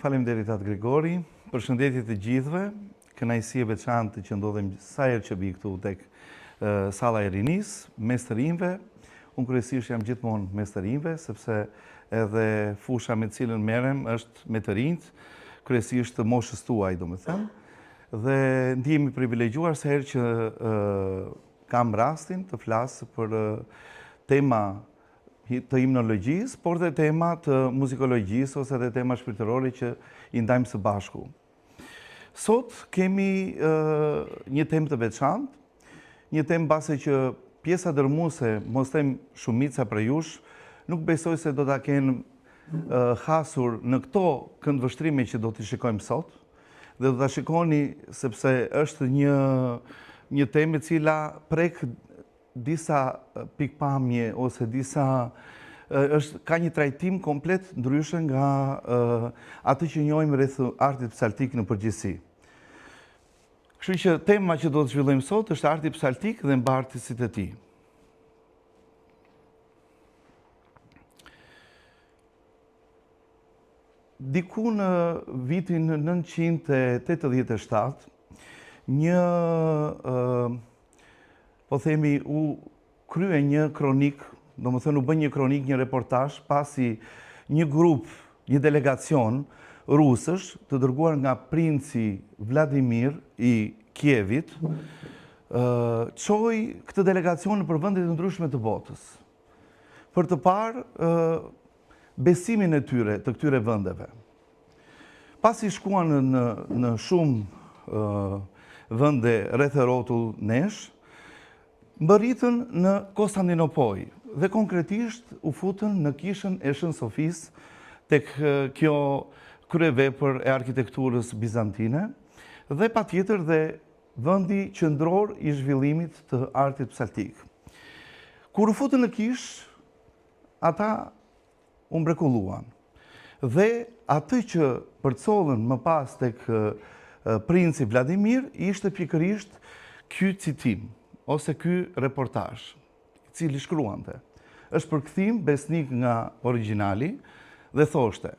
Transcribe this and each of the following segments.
Faleminderit atë Grigori, përshëndetje të gjithëve, kënaqësi e veçantë që ndodhem sa herë që vi këtu tek salla e rinis, mes të rinjve. Unë kryesisht jam gjithmonë mes të rinjve, sepse edhe fusha me cilën merrem është me të rinjt, kryesisht të moshës tuaj, domethënë. Dhe ndihemi privilegjuar se herë që kam rastin të flas për tema të himnologjisë, por dhe tema të muzikologjisë ose dhe tema shpirtërore që i ndajmë së bashku. Sot kemi një temë të veçantë, një temë mbase që pjesa dërmuese, mos them shumica për jush, nuk besoj se do ta kenë hasur në këto këndvështrime që do t'i shikojmë sot, dhe do ta shikoni sepse është një temë e cila prek disa pikpamje ose ka një trajtim komplet ndryshe nga atë që njohim rreth artit psaltik në përgjithësi. Kështu që tema që do të zhvillojmë sot është arti psaltik dhe mbartësit e tij. Diku në vitin 987, po themi, u krye një kronik, domethënë u bën një kronik, një reportazh, pasi një grup, një delegacion rusësh të dërguar nga princi Vladimir i Kievit, çoi këtë delegacion për vende të ndryshme të botës, për të parë besimin e tyre të këtyre vendeve. Pasi shkuan në shumë vende rreth e rrotull nesh, mbërritën në Konstantinopoj dhe konkretisht u futën në kishën e Shën Sofisë tek kjo kryevepër e arkitekturës bizantine dhe patjetër dhe vendi qendror i zhvillimit të artit psaltik. Kur u futën në kishë, ata u mrekulluan dhe atë që përcollën më pas tek princi Vladimir ishte pikërisht ky citim ose ky reportazh, i cili shkruante. Është përkthim besnik nga origjinali dhe thoshte: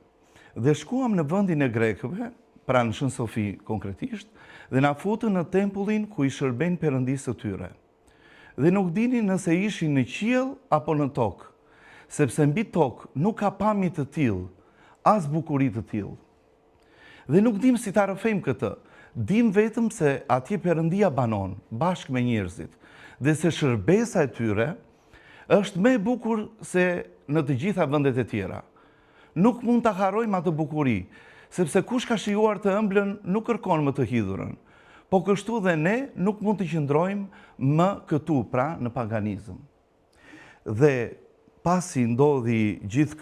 "Dhe shkuam në vendin e grekëve, pra në Shën Sofi konkretisht, dhe na futën në tempullin ku i shërben perëndisë të tyre. Dhe nuk dinin nëse ishin në qiell apo në tokë, sepse mbi tokë nuk ka pamje të tillë, as bukuri të tillë. Dhe nuk dim si ta rrëfejmë këtë, dim vetëm se atje Perëndia banon bashkë me njerëzit dhe se shërbesa e tyre është më e bukur se në të gjitha vendet e tjera. Nuk mund ta harrojmë atë bukuri, sepse kush ka shijuar të ëmblën nuk kërkon më të hidhurën, po kështu dhe ne nuk mund të qëndrojmë më këtu, pra në paganizëm." Dhe pasi ndodhi gjithë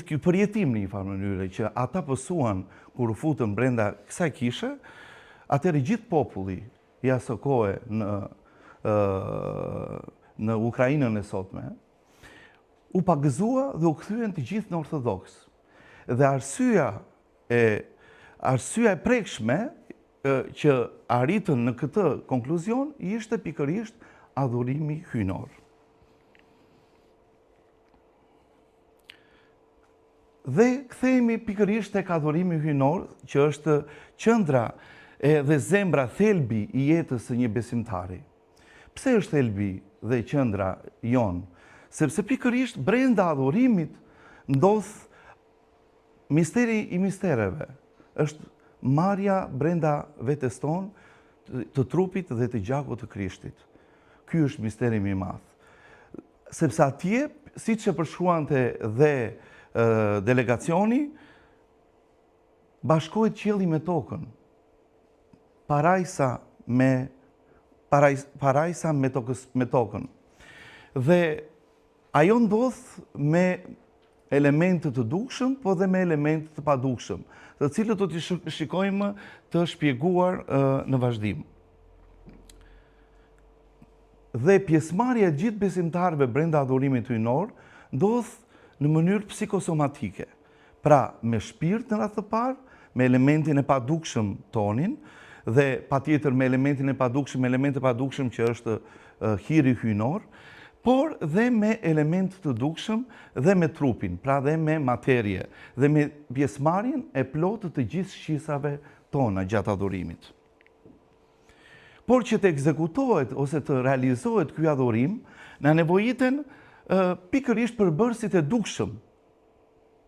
ky përjetim në një farë mënyrë që ata pësuan kur u futën brenda kësaj kishe, atëherë gjithë populli i asaj kohe në Ukrainën e sotme u pagëzua dhe u kthyen të gjithë në ortodoks. Dhe arsyeja e prekshme që arritën në këtë konkluzion ishte pikërisht adhurimi hyjnor. Dhe kthehemi pikërisht tek adhurimi hyjnor, që është qendra dhe zemra, thelbi i jetës së një besimtari. Pse është thelbi dhe qendra jon? Sepse pikërisht brenda adhurimit ndodh misteri i mistereve. Është marrja brenda vetes tonë të trupit dhe të gjakut të Krishtit. Ky është misteri më i madh. Sepse atje, siç e përshkruante dhe delegacioni, bashkohet qielli me tokën. Parajsa me tokën. Dhe ajo ndodh me elemente të dukshëm, po dhe me elemente të padukshëm, të cilët do t'i shikojmë të shpjeguar në vazhdim. Dhe pjesëmarrja e gjithë besimtarëve brenda adhurimit hyjnor ndodh në mënyrë psikosomatike. Pra, me shpirt në radhë të parë, me elementin e padukshëm tonin, dhe patjetër me elementin e padukshëm, që është hiri hyjnor, por dhe me element të dukshëm dhe me trupin, pra dhe me materje, dhe me pjesëmarrjen e plotë të gjithë shqisave tona gjatë adhurimit. Por që të ekzekutohet ose të realizohet ky adhurim, na nevojiten pikërisht përbërësit e dukshëm,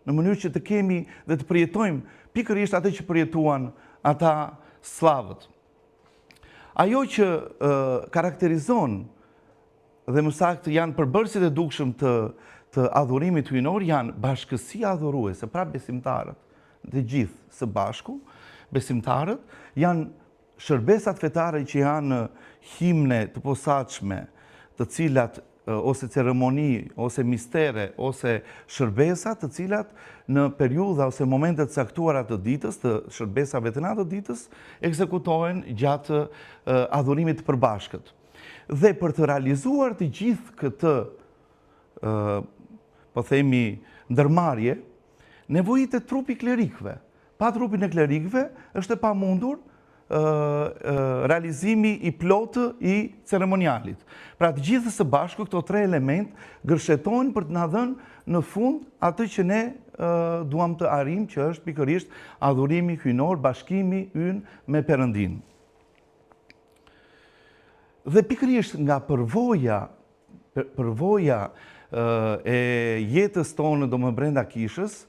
në mënyrë që të kemi dhe të përjetojmë pikërisht atë që përjetuan ata slavët. Ajo që karakterizon dhe më saktë janë përbërësit e dukshëm të adhurimit hyjnor janë bashkësia adhuruese, pra besimtarët, të gjithë së bashku, besimtarët, janë shërbesat fetare që janë himne të posaçme, të cilat ose ceremoni, ose mistere, ose shërbesa të cilat në periudha ose momentet caktuara të ditës, të shërbesave të natë ditës, ekzekutohen gjatë adhurimit të përbashkët. Dhe për të realizuar të gjithë këtë, po themi, ndërmarrje, nevojitet trupi klerikëve. Pa trupin e klerikëve është e pamundur realizimi i plotë i ceremonialit. Pra të gjithë së bashku këto tre element gërshetojnë për të na dhënë në fund atë që ne duam të arrijmë, që është pikërisht adhurimi hyjnor, bashkimi ynë me Perëndin. Dhe pikërisht nga përvoja e jetës tonë do më brenda kishës,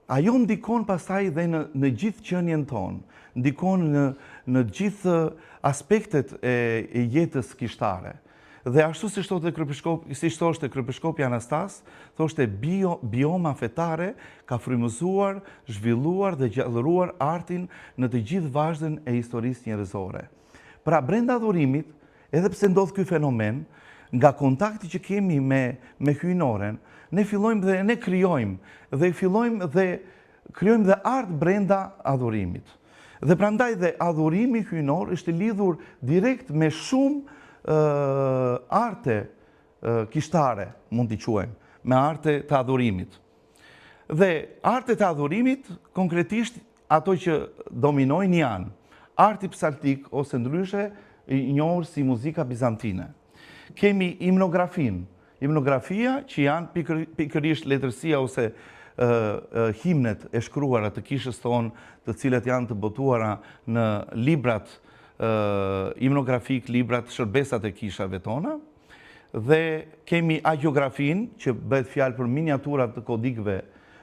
ajo ndikon pastaj dhe në gjithë qenien tonë, ndikon në gjithë aspektet e jetës kishtare. Dhe ashtu si thoshte Kryepeshkopi Anastas, thoshte bioma fetare ka frymëzuar, zhvilluar dhe gjallëruar artin në të gjithë vazhdën e historisë njerëzore. Pra brenda adhurimit, edhe pse ndodh ky fenomen, nga kontakti që kemi me hyjnoren, ne fillojmë dhe ne krijojmë dhe krijojmë dhe art brenda adhurimit. Dhe prandaj dhe adhurimi hyjnor është lidhur direkt me shumë arte kishtare, mund t'i quajmë, me arte të adhurimit. Dhe arte të adhurimit, konkretisht ato që dominojnë janë arti psaltik ose ndryshe i njohur si muzika bizantine. Kemi imnografin. Imnografia që janë pikërisht letërsia ose himnet e shkruara të kishës tonë, të cilat janë të botuara në librat imnografik, librat shërbesat e kishave tona. Dhe kemi agiografin, që bëhet fjalë për miniaturat të kodikëve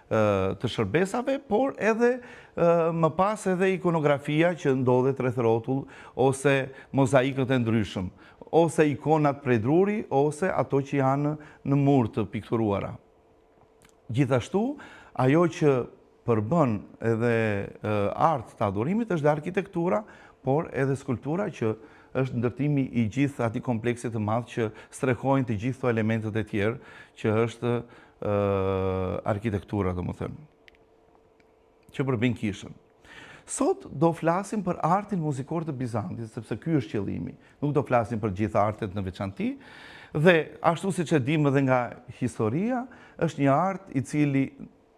të shërbesave, por edhe më pas edhe ikonografia që ndodhet rreth rrotull ose mozaikët e ndryshëm, ose ikonat prej druri, ose ato që janë në mur të pikturuara. Gjithashtu, ajo që përbën edhe art të adhurimit është dhe arkitektura, por edhe skulptura që është ndërtimi i gjithë atij kompleksit të madh që strehojnë të gjithë këto elementet e tjerë, që është arkitektura, domethënë, që përbën kishën. Sot do flasim për artin muzikor të Bizantit, sepse ky është qëllimi. Nuk do flasim për gjitha artet në veçanti, dhe ashtu siç e dimë edhe nga historia, është një art i cili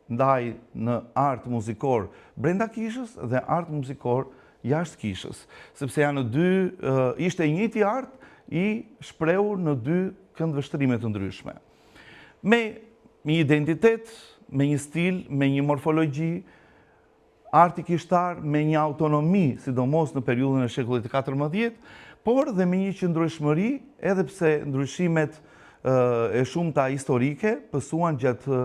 ndaj në art muzikor brenda kishës dhe art muzikor jashtë kishës, sepse janë ishte i njëjti art i shprehur në dy këndvështrime të ndryshme. Me një identitet, me një stil, me një morfologji, arti kishtar me një autonomi, sidomos në periudhën e shekullit të 14, por dhe me një qëndrueshmëri, edhe pse ndryshimet e shumta historike pësuan gjatë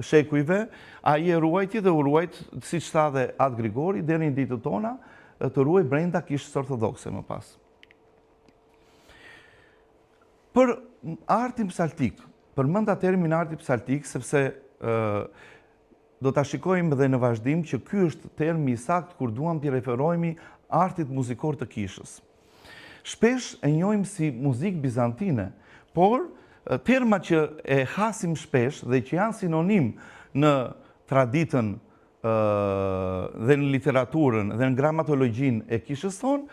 shekujve, ai e ruajti dhe u ruajt, siç tha dhe Atë Grigori, deri në ditët tona, të ruaj brenda kishës ortodokse më pas. Për artin psaltik, përmenda termin arti psaltik, sepse do ta shikojmë dhe në vazhdim që ky është termi i saktë kur duam t'i referohemi artit muzikor të kishës. Shpesh e njohim si muzikë bizantine, por termat që e hasim shpesh dhe që janë sinonim në traditën dhe në literaturën dhe në gramatologjinë e kishës tonë,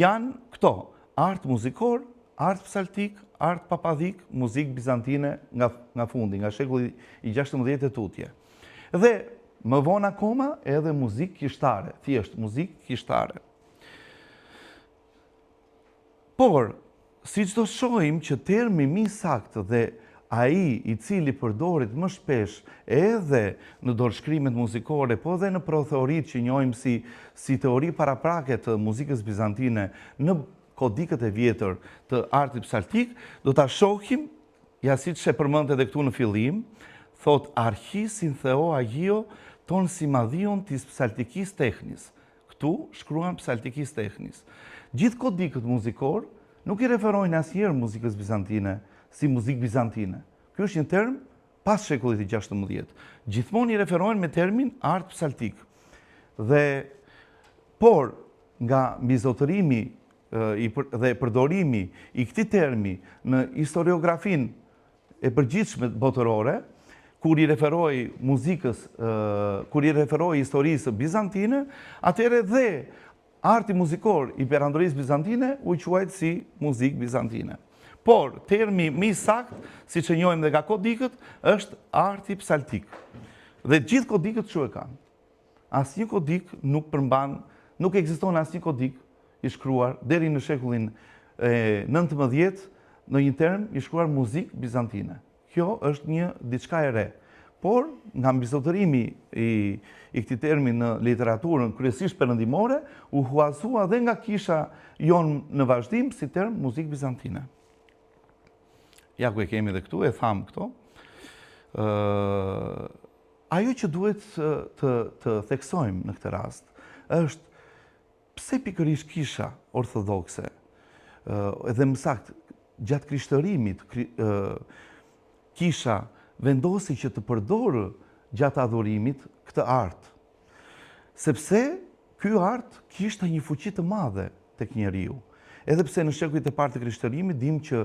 janë këto: art muzikor, art psaltik, art papadhik, muzikë bizantine nga fundi, nga shekulli i 16 e tutje. Dhe më vonë akoma edhe muzikë kishtare, thjesht muzikë kishtare. Por, si që do shohim që termi më i saktë dhe ai i cili përdoret më shpesh edhe në dorëshkrimet muzikore, po edhe në protheoritë që njohim si teori paraprake të muzikës bizantine në kodikët e vjetër të artit psaltik, do ta shohim, ja siç e përmend edhe këtu në fillim, thot archisin theo agio ton simadion tis psaltikis technis. Këtu shkruan psaltikis technis. Gjithë kodikët muzikor nuk i referojnë asnjëherë muzikës bizantine si muzikë bizantine. Ky është një term pas shekullit të 16. Gjithmonë i referojnë me termin art psaltik. Por nga mbizotërimi dhe përdorimi i këtij termi në historiografinë e përgjithshme botërore, kur i referoi muzikës, kur i referoi historisë bizantine, atëherë dhe arti muzikor i perandorisë bizantine u quajt si muzikë bizantine. Por termi më i saktë, siç e njohim dhe nga kodikët, është arti psaltik. Dhe gjithë kodikët çu e kanë. Asnjë kodik nuk përmban, nuk ekziston asnjë kodik i shkruar deri në shekullin 19 në një term i shkruar muzikë bizantine. Kjo është një diçka e re. Por nga mbizotërimi i këtij termi në literaturën kryesisht perëndimore, u huazua dhe nga kisha jonë në vazhdim si term muzikë bizantine. Ja ku e kemi dhe këtu, e thamë këto. Ajo që duhet të theksojmë në këtë rast është pse pikërisht kisha ortodokse, edhe më saktë gjatë krishtërimit, kisha vendosi që të përdorë gjatë adhurimit këtë art. Sepse ky art kishte një fuqi të madhe tek njeriu. Edhe pse në shekujt e parë të krishtërimit dim që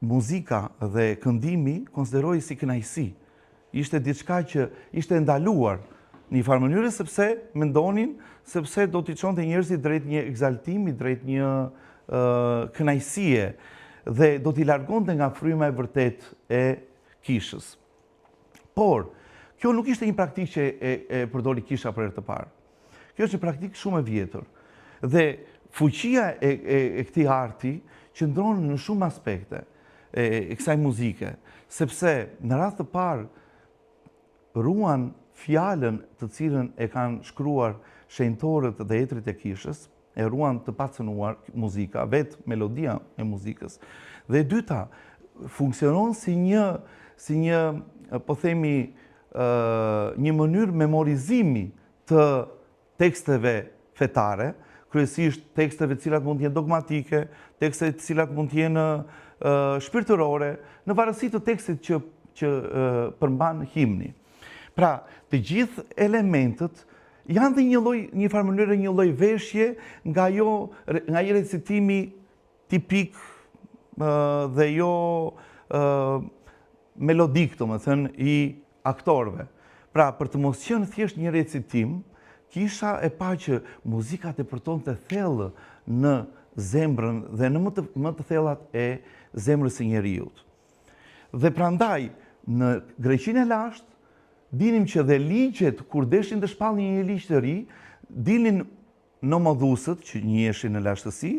muzika dhe këndimi konsideroi si kënaqësi. Ishte diçka që ishte ndaluar në një farë mënyrë sepse mendonin sepse do t'i çonte njerëzit drejt një egzaltimi, drejt një kënaqësie dhe do t'i largonte nga fryma e vërtet e kishës. Por, kjo nuk ishte një praktikë që e përdori kisha për herë të parë. Kjo është një praktikë shumë e vjetër. Dhe fuqia e këtij arti qëndron në shumë aspekte e kësaj muzike, sepse në radhë të parë ruan fjalën të cilën e kanë shkruar shenjtorët dhe etrit e kishës, e ruan të pacënuar muzika, vetë melodia e muzikës. Dhe e dyta, funksionon si një po themi, një mënyrë memorizimi të teksteve fetare, kryesisht teksteve cilat mund të jenë dogmatike, teksteve cilat mund të jenë shpirtërore, në varësi të tekstit që përmban himni. Pra, të gjithë elementët janë dhe një farë mënyrë një lloj veshje nga i recitimi tipik dhe jo melodik, domethënë, i aktorëve. Pra, për të mos qenë thjesht një recitim, kisha e pa që muzika të përtonte thellë në zemrën dhe në më të thellat e zemrës së njeriut. Dhe prandaj, në Greqinë e lashtë, dinim që dhe ligjet, kur deshin të shpallin një ligj të ri, dilnin nomodhusët, që njihen në lashtësi,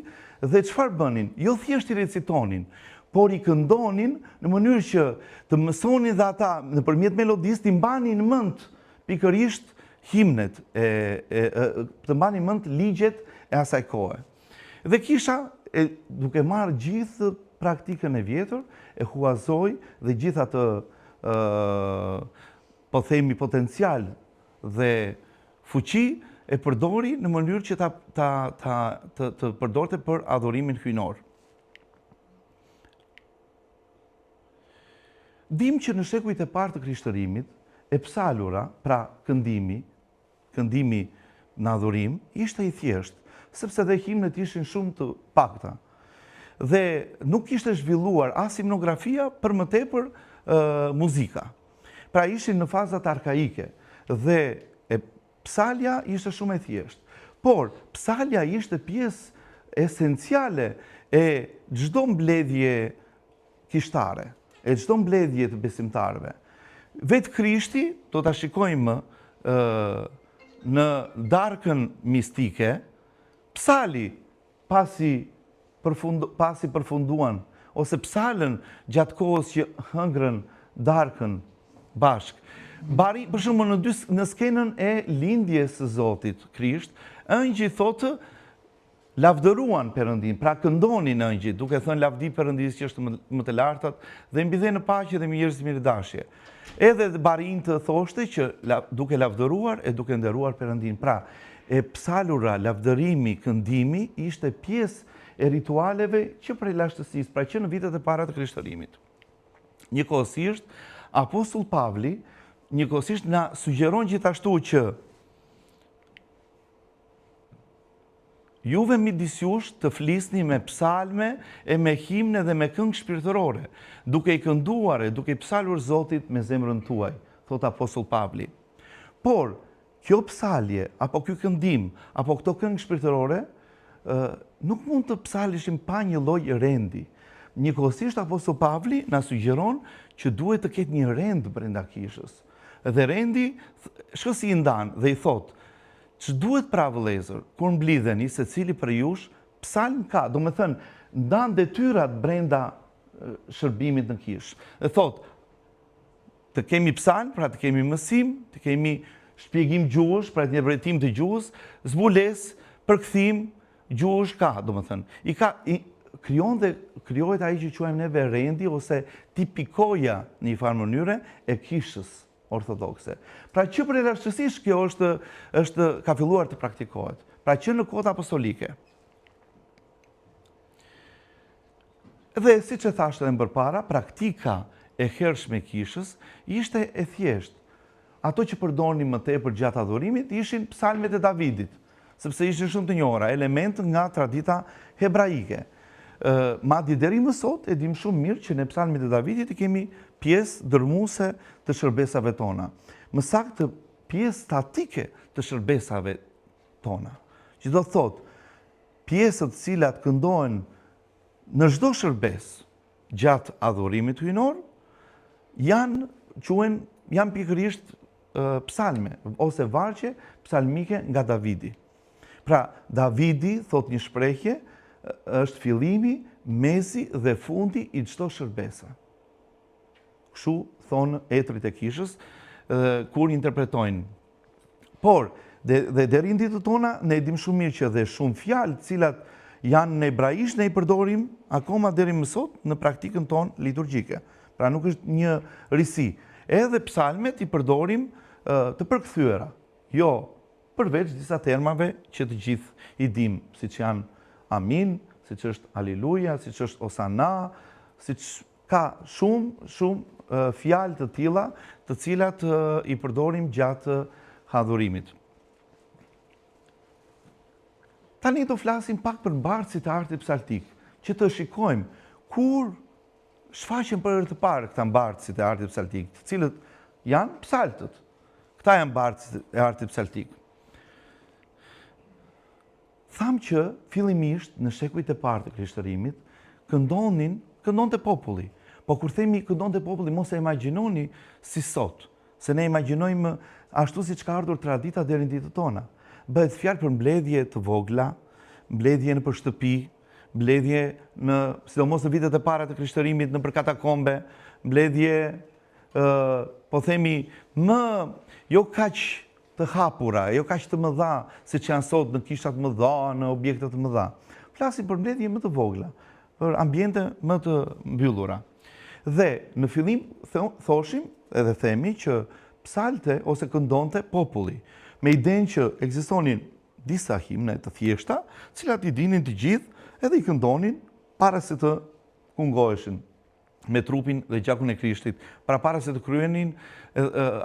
dhe çfarë bënin? Jo thjesht i recitonin, por i këndonin në mënyrë që të mësonin dhe ata nëpërmjet melodisë të mbanin mend pikërisht himnet, të mbanin mend ligjet e asaj kohe. Dhe kisha, duke marrë gjithë praktikën e vjetër, e huazoi dhe gjithë atë po themi potencial dhe fuqi e përdori në mënyrë që të përdorte për adhurimin hyjnor. Dim që në shekujt e parë të krishtërimit, e psalura, pra këndimi në adhurim, ishte i thjeshtë, sepse dhe himnet ishin shumë të pakta. Dhe nuk ishte zhvilluar as himnografia për më tepër muzika. Pra ishin në fazat arkaike dhe psalja ishte shumë e thjeshtë. Por psalja ishte pjesë esenciale e çdo mbledhje kishtare, e çdo mbledhje të besimtarëve. Vetë Krishti, do ta shikojmë në darkën mistike, psali pasi pasi përfunduan, ose psalën gjatë kohës që hëngrën darkën bashk. Bari, për shumë, në skenën e lindjes së Zotit Krisht, ëngjëj thotë, lavdëruan Perëndin, pra këndonin ëngjëj, duke thënë lavdi Perëndis që është më të lartat, dhe mbidhe në paqe dhe mirëdashje. Edhe Barin të thoshte që duke lavdëruar e duke nderuar Perëndin. Pra, e psalura, lavdërimi, këndimi ishte pjesë e ritualeve që prej lashtësisë, pra që në vitet e para të Krishtërimit. Njëkohësisht, Apostull Pavli njëkohësisht na sugjeron gjithashtu që juve midis jush të flisni me psalme e me himne dhe me këngë shpirtërore, duke i kënduar e duke i psalur Zotit me zemrën tuaj, thot Apostull Pavli. Por, kjo psalje, apo kjo këndim, apo këto këngë shpirtërore, nuk mund të psalishim pa një lloj rendi. Njëkohësisht Apostull Pavli na sugjeron që duhet të ketë një rend brenda kishës. Dhe rendi, shko si i ndan dhe i thot, që duhet pra vëllezër, kur mblidheni se cili për jush, psalm ka, do me thënë, ndan detyrat brenda shërbimit në kishë. Dhe thot, të kemi psalm, pra të kemi mësim, të kemi shpjegim gjuhësh, pra të një vërtetim të gjuhës, zbules, përkthim, gjuhësh ka, do me thënë. Krijohet ai që quajmë neve rendi ose tipikoja në një farë mënyre e kishës ortodokse. Pra që për lashtësisht kjo ka filluar të praktikohet. Pra që në kohët apostolike. Dhe si që thashtë edhe më përpara, praktika e hershme e kishës ishte e thjesht. Ato që përdonin më tepër gjatë adhurimit ishin psalmet e Davidit, sepse ishin shumë të njohura, element nga tradita hebraike. Madje deri më sot e dim shumë mirë që në psalmet e Davidit i kemi pjesë dërmuese të shërbesave tona. Më saktë pjesë statike të shërbesave tona. Që do thot, pjesët cilat këndohen në çdo shërbes gjatë adhurimit hyjnor, janë pikërisht psalme ose vargje psalmike nga Davidi. Pra, Davidi thot një shprehje, është fillimi, mezi dhe fundi i çdo shërbesa. Kështu thonë etrit e kishës kur interpretojnë. Por, dhe deri në ditët tona, ne e dim shumë mirë që dhe shumë fjalë cilat janë në hebraisht, ne i përdorim akoma deri më sot në praktikën tonë liturgjike. Pra nuk është një risi. Edhe psalmet i përdorim të përkthyera. Jo, përveç disa termave që të gjithë i dim, siç janë Amin, si që është Aliluja, si që është Osana, si që ka shumë fjalë të tilla, të cilat i përdorim gjatë adhurimit. Tani do flasim pak për mbartësit e artit psaltik, që të shikojmë kur shfaqen për të parë këta mbartësit e artit psaltik, të cilët janë psaltët. Këta janë mbartësit e artit psaltik. Thamë që fillimisht në shekujt e parë të Krishtërimit këndonte populli. Po kur themi këndonte populli, mos e imagjinoni si sot, se ne imagjinojmë ashtu siç ka ardhur tradita deri në ditët tona. Bëhet fjalë për mbledhje të vogla, mbledhje nëpër shtëpi, mbledhje sidomos në vitet e para të Krishtërimit nëpër katakombe, mbledhje po themi jo kaq të hapura, jo kaq të mëdha, siç janë sot në kishat mëdha, në objekte të mëdha. Flasim për mbledhje më të vogla, për ambiente më të mbyllura. Dhe në fillim thoshim edhe themi që psalte ose këndonte populli, me idenë që ekzistonin disa himne të thjeshta, cilat i dinin të gjithë edhe i këndonin para se të kungoheshin me trupin dhe gjakun e Krishtit, para se të kryenin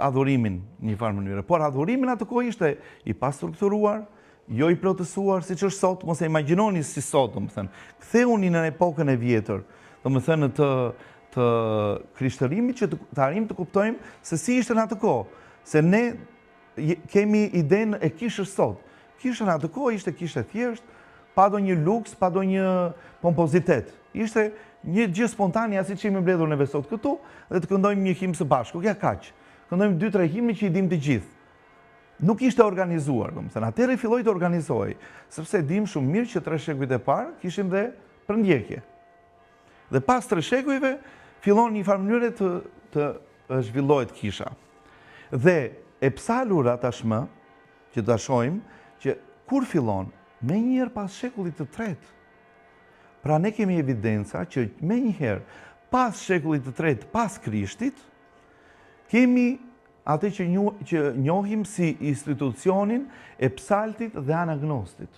adhurimin një farë mënyrë. Por adhurimin atë kohë ishte i pastrukturuar, jo i plotësuar, siç është sot, mos e imagjinoni si sot, domethënë. Ktheuni në epokën e vjetër, domethënë të Krishtërimit që të arrijmë të kuptojmë se si ishte në atë kohë, se ne kemi idenë e kishës sot. Kisha në atë kohë ishte kishë thjesht, pa ndonjë luks, pa ndonjë pompozitet. Ishte një gjë spontane, si që jemi mbledhur neve sot këtu, dhe të këndojmë një himnë së bashku. Kja kaq. Këndojmë 2-3 himne që i dim të gjithë. Nuk ishte organizuar, domethënë. Atëherë filloi të organizohej, sepse dim shumë mirë që 3 shekujt e parë kishim dhe për ndjekje. Dhe pas 3 shekujve, fillon një farë mënyre të zhvillohet kisha. Dhe e psalura tashmë, që të shohim, që kur fillon, me njëherë pas shekullit të tretë. Pra ne kemi evidenca që me njëherë pas shekullit të tretë, pas Krishtit, kemi atë që njohim si institucionin e psaltit dhe anagnostit.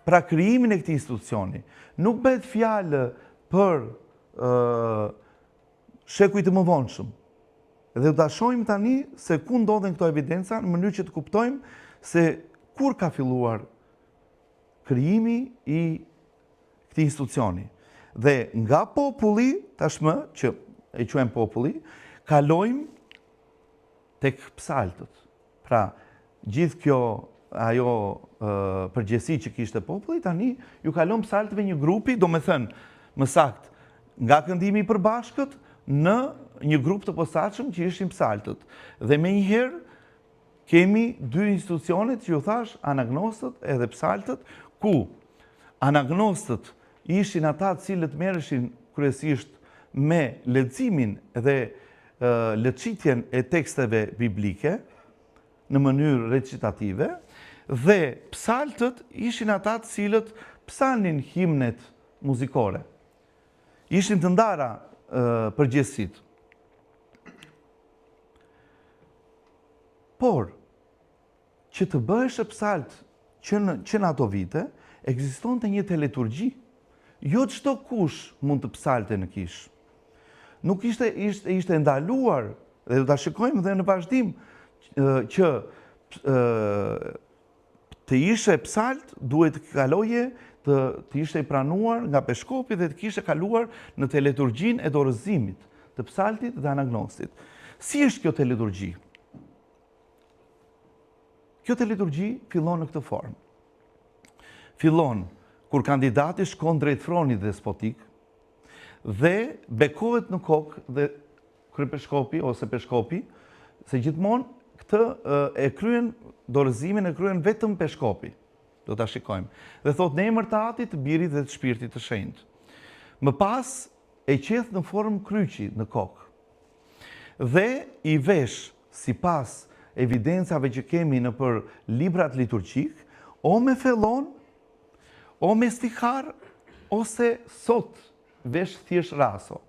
Pra krijimin e këtij institucioni. Nuk bëhet fjalë për shekuj të mëvonshëm. Dhe do ta shohim tani se ku ndodhen këto evidenca në mënyrë që të kuptojmë se kur ka filluar krijimi i këtij institucioni. Dhe nga populli, tashmë, që e quajmë populli, kalojmë tek psaltët. Pra, gjithë kjo ajo përgjegjësi që kishte populli, tani ju kalon psaltëve një grupi, do me thënë, më saktë, nga këndimi i përbashkët në një grup të posaçëm që ishin psaltët. Dhe me njëherë kemi 2 institucionet që ju thash, anagnostët edhe psaltët, ku anagnostët ishin ata të cilët merreshin kryesisht me leximin dhe lexitjen e teksteve biblike në mënyrë recitative, dhe psaltët ishin ata të cilët psalnin himnet muzikore. Ishin të ndara përgjegjësitë. Por, që të bëhesh psalt që në ato vite, ekzistonte një teleturgji. Jo çdo kush mund të psalte në kish. Nuk ishte ndaluar, dhe do ta shikojmë dhe në vazhdim, që të ishe psalt duhet të kaloje të ishte pranuar nga peshkopi dhe të kishe kaluar në teleturgjin e dorëzimit të psaltit dhe anagnostit. Si është kjo teleturgji? Kjo teleturgji fillon në këtë formë. Fillon kur kandidati shkon drejt fronit despotik dhe bekohet në kokë dhe kryepeshkopi ose peshkopi, se gjithmonë këtë e kryen dorëzimin e kryen vetëm peshkopi. Do ta shikojmë. Dhe thot në emër të Atit, të Birit dhe të Shpirtit të Shenjtë. Më pas e qeth në formë kryqi në kokë. Dhe i vesh sipas evidencave që kemi në për librat liturgjik, o me fellon, o me stihar, ose sot vesh thjesht raso.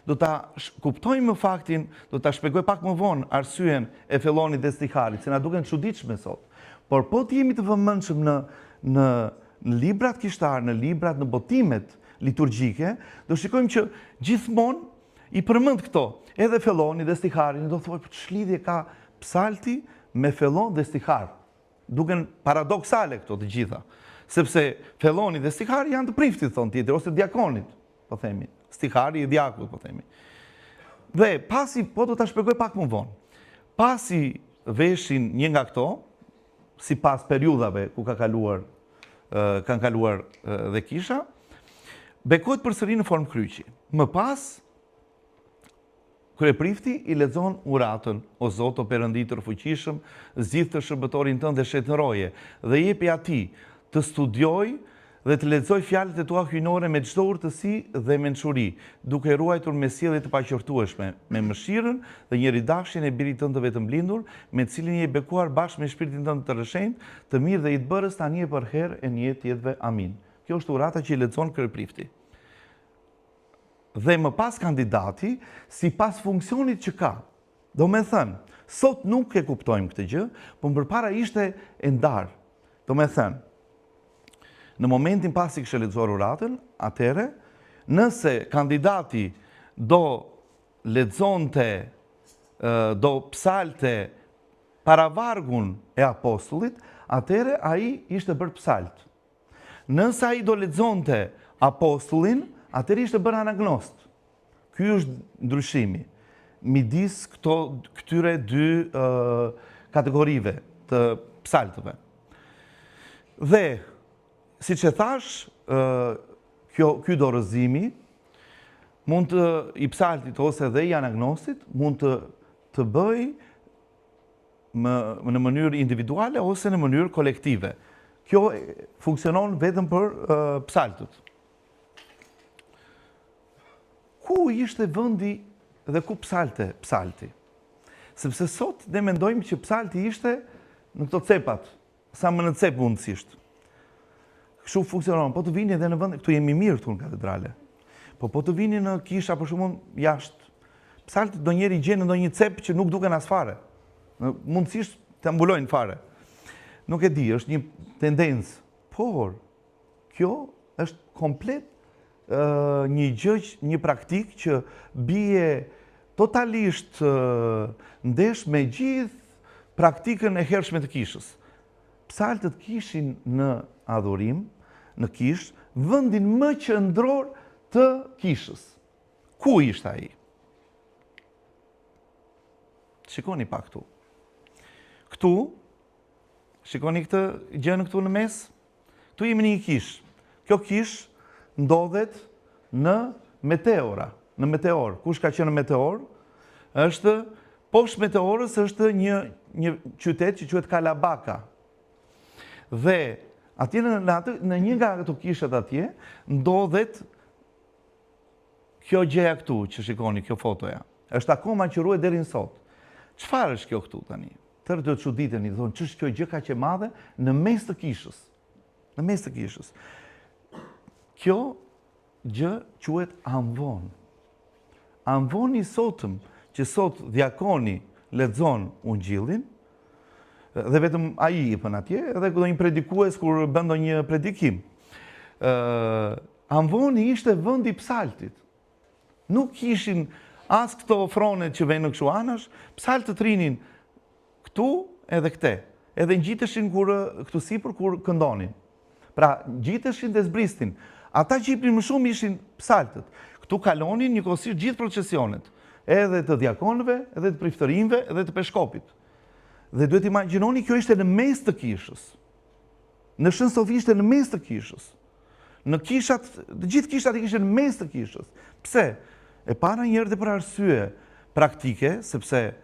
Do ta kuptojmë faktin, do ta shpjegoj pak më vonë arsyen e fellonit dhe stiharit, se na duken çuditshme sot. Por po të jemi të vëmendshëm në librat kishtar, në librat, në botimet liturgjike, do shikojmë që gjithmonë i përmend këto, edhe felloni dhe stiharin, do thuaj, ç'lidhje ka psalti me fellon dhe stihar. Duken paradoksale këto të gjitha, sepse felloni dhe stihari janë të priftit, thon tjetër, ose diakonit, po themi, stihari i diakut, po themi. Dhe pasi, po do ta shpjegoj pak më vonë, pasi veshin një nga këto, si pas periudhave ku kanë kaluar dhe kisha, bekohet përsëri në formë kryqi. Më pas, kryeprifti i lexon uratën, o Zot, o Perëndi i fuqishëm, zgjidh të shërbëtorin tënd dhe shetëroje, dhe jepi atij të studioj dhe të lexoj fjalët e tua hyjnore me çdo urtësi dhe mençuri, duke ruajtur me sjellje të paqortueshme, me mëshirën dhe njeridashjen e birit tënd të vetëm lindur, me të cilin je bekuar bashkë me shpirtin tënd të rrëshenjtë, të mirë dhe i të bërës tani e për herë e një jetë jetëve. Amin. Kjo është urata që i lexon kryeprifti. Dhe më pas kandidati, sipas funksionit që ka. Do me thënë, sot nuk e kuptojmë këtë gjë, por përpara ishte e ndarë. Do me thënë, në momentin pasi kishte lexuar uratën, atëre, nëse kandidati do lexonte, do psalte paravargun e apostullit, atëre ai ishte bërë psalt. Nëse ai do lexonte apostullin, atëre ishte bërë anagnost. Ky është ndryshimi midis këtyre 2 kategorive të psaltëve. Dhe siç e thash, ky dorëzimi mund të i psaltit ose dhe i anagnostit mund të bëj në mënyrë individuale ose në mënyrë kolektive. Kjo funksionon vetëm për psaltët. ku ishte vendi dhe ku psalti? Sepse sot ne mendojmë që psalti ishte në këto cepat, sa më në cep mundësisht. Kështu funksionon, po të vini edhe në vend, këtu jemi mirë këtu në katedrale. Po të vini në kisha për shembull jashtë. Psalti ndonjëri gjen në ndonjë cep që nuk duken as fare. Mundësisht të mbulojnë fare. Nuk e di, është një tendencë, por kjo është komplet një gjë, një praktik që bie totalisht ndesh me gjithë praktikën e hershme të kishës. Psaltët kishin në adhurim, në kishë, vendin më qendror të kishës. Ku ishte ai? Shikoni pak këtu. Këtu, shikoni këtë gjën këtu në mes? Këtu jemi një kishë. Kjo kishë ndodhet në meteora, në meteor. Kush ka qenë në meteor? Është poshtë meteorës është një qytet që quhet Kalabaka. Dhe atje në një nga ato kishat atje ndodhet kjo gjëja këtu që shikoni, kjo fotoja. Është akoma që ruhet deri në sot. Çfarë është kjo këtu tani? Tërë do të çuditeni, thonë, ç'është kjo gjë kaq e madhe në mes të kishës? Në mes të kishës. Kjo gjë quhet amvon. Amvoni sotëm, që sot diakoni lexon ungjillin, dhe vetëm ai i bën atje, edhe do një predikues kur bën ndonjë predikim. Amvoni ishte vendi i psaltit. Nuk kishin as këto fronet që vënë në kështu anash, psaltët rinin këtu edhe këte. Edhe ngjiteshin këtu sipër kur këndonin. Pra, ngjiteshin dhe zbristin. Ata që jepnin më shumë ishin psaltët. Këtu kalonin njëkohësisht gjithë procesionet, edhe të diakonëve, edhe të priftërinjve, edhe të peshkopit. Dhe duhet imagjinoni kjo ishte në mes të kishës. Në Shën Sofi ishte në mes të kishës. Në kishat, të gjithë kishat i kishin në mes të kishës. Pse? E para njërë dhe për arsye praktike, sepse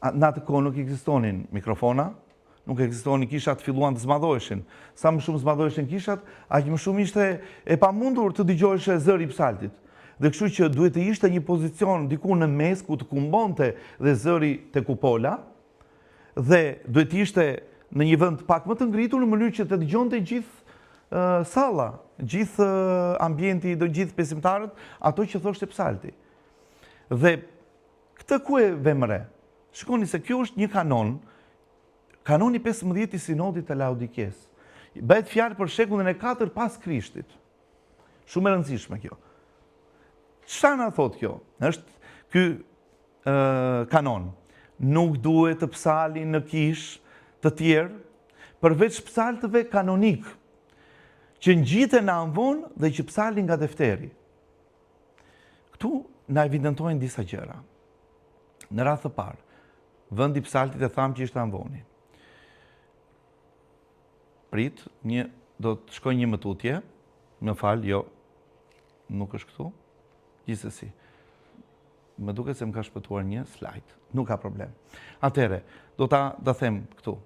në atë kohë nuk ekzistonin mikrofona, nuk ekzistonin kishat, filluan të zmadhojshin. Sa më shumë zmadhojshin kishat, aq më shumë ishte e pamundur të dëgjoheshe zëri i psaltit. Dhe kështu që duhet të ishte një pozicion diku në mes ku të kumbonte dhe zëri të kupola, dhe duhet të ishte në një vend pak më të ngritur në mënyrë që të dëgjonte gjithë salla, gjithë ambienti, gjithë besimtarët, ato që thoshte psalti. Dhe këtë ku e vemre? Shikoni se kjo është një kanon, kanoni 15 i sinodit të Laodikes. Bëhet fjalë për shekullin e 4 pas Krishtit. Shumë e rëndësishme kjo. Çfarë na thot kjo? Është ky kanon. Nuk duhet të psalin në kishë të tjerë, përveç psaltëve kanonik, që ngjiten në amvon dhe që psalin nga defteri. Këtu na evidentojnë disa gjëra. Në radhë të parë, vendi i psaltit e thamë që ishte amvoni. Prit, do të shkoj një mëtutje, më fal, jo, nuk është këtu, gjithsesi. Më duket se më ka shpëtuar një slide, nuk ka problem. Atëre, do ta them këtu.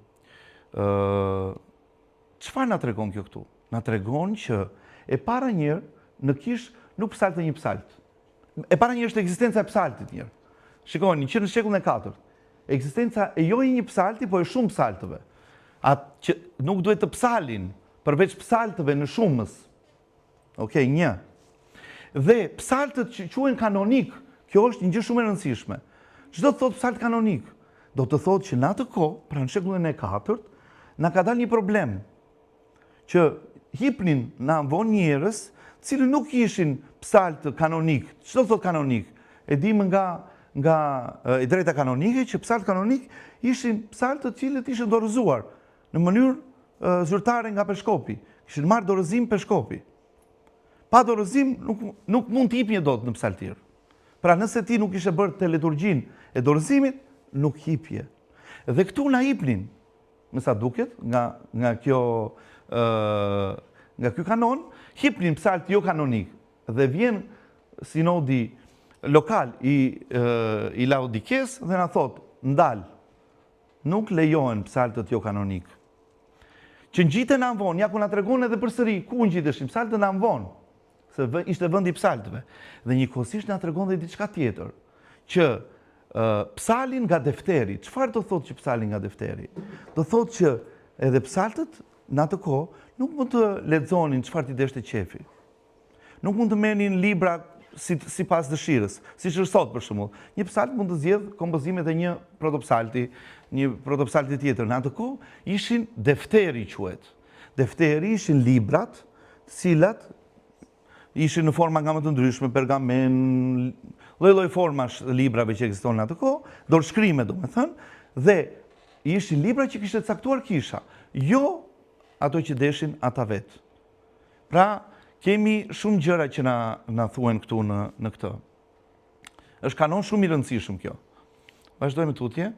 Çfarë na tregon kjo këtu? Na tregon që e para njërë në kish nuk psalte një psalt. E para njërë është ekzistenca e psaltit njërë. Shikoni, që në shekullin e 4, ekzistenca e jo një psalti, po e shumë psaltëve. Atë që nuk duhet të psalin, përveç psaltëve në shumës. Okej, një. Dhe psaltët që quhen kanonik, kjo është një gjë shumë e rëndësishme. Çdo të thotë psalt kanonik, do të thotë që në atë kohë, pra në shekullin e 4, na ka dalë një problem që hipnin në amvon njerëz, cilë nuk ishin psalt kanonik. Çdo të thotë kanonik? E dim nga e drejta kanonike që psalt kanonik ishin psaltët të cilët ishin dorëzuar në mënyrë zyrtare nga peshkopi. Kishin marrë dorëzim peshkopi. Pa dorëzim nuk mund të hipje dot në psaltir. Pra nëse ti nuk ishe bërë të liturgjin e dorëzimit, nuk hipje. Dhe këtu na hipnin, me sa duket, nga kjo kanon, hipnin psalt jo kanonik. Dhe vjen sinodi lokal i Laodikes dhe na thot, ndal, nuk lejohen psaltët jo kanonik. Që ngjiten në amvon, ja ku na tregon edhe përsëri, ku ngjiteshin psaltët në amvon. se ishte vend i psaltëve. Dhe njëkohësisht na tregon dhe diçka tjetër, që psalin nga defteri. Çfarë do thotë që psalin nga defteri? Do thotë që edhe psaltët në atë kohë nuk mund të lexonin çfarë t'i deshte qefi. Nuk mund të merrnin libra sipas dëshirës, siç është sot për shembull. Një psalt mund të zgjedh kompozimet e një protopsalti, një protopsalti tjetër. Në atë kohë ishin defteri quhet. Defteri ishin librat, cilat ishin në forma nga më të ndryshme, pergamen, lloj-lloj formash librave që ekzistonin në atë kohë, dorëshkrime domethënë, dhe ishin libra që kishte caktuar kisha, jo ato që deshin ata vetë. Pra, kemi shumë gjëra që na thuhen këtu në këtë. Është kanon shumë i rëndësishëm kjo. Vazhdojmë tutje.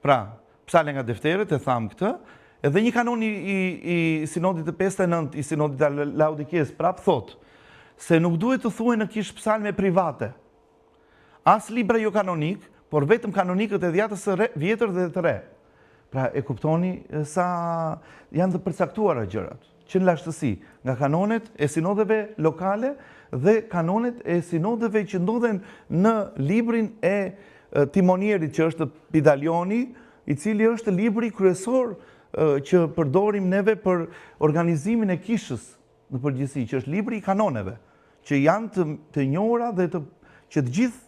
Pra, psale nga defteret, e thamë këtë, edhe një kanon i sinodit të 59, i sinodit të Laodikes, prap thot, se nuk duhet të thuhen në kishë psalme private. As libra jo kanonik, por vetëm kanonikët e dhjatës së vjetër dhe të re. Pra, e kuptoni sa janë të përcaktuara gjërat, që në lashtësi, nga kanonet e sinodeve lokale dhe kanonet e sinodeve që ndodhen në librin e timonierit, që është Pidalioni, i cili është libri kryesor që përdorim neve për organizimin e kishës në përgjithësi, që është libri i kanoneve, që janë të njohura dhe që të gjithë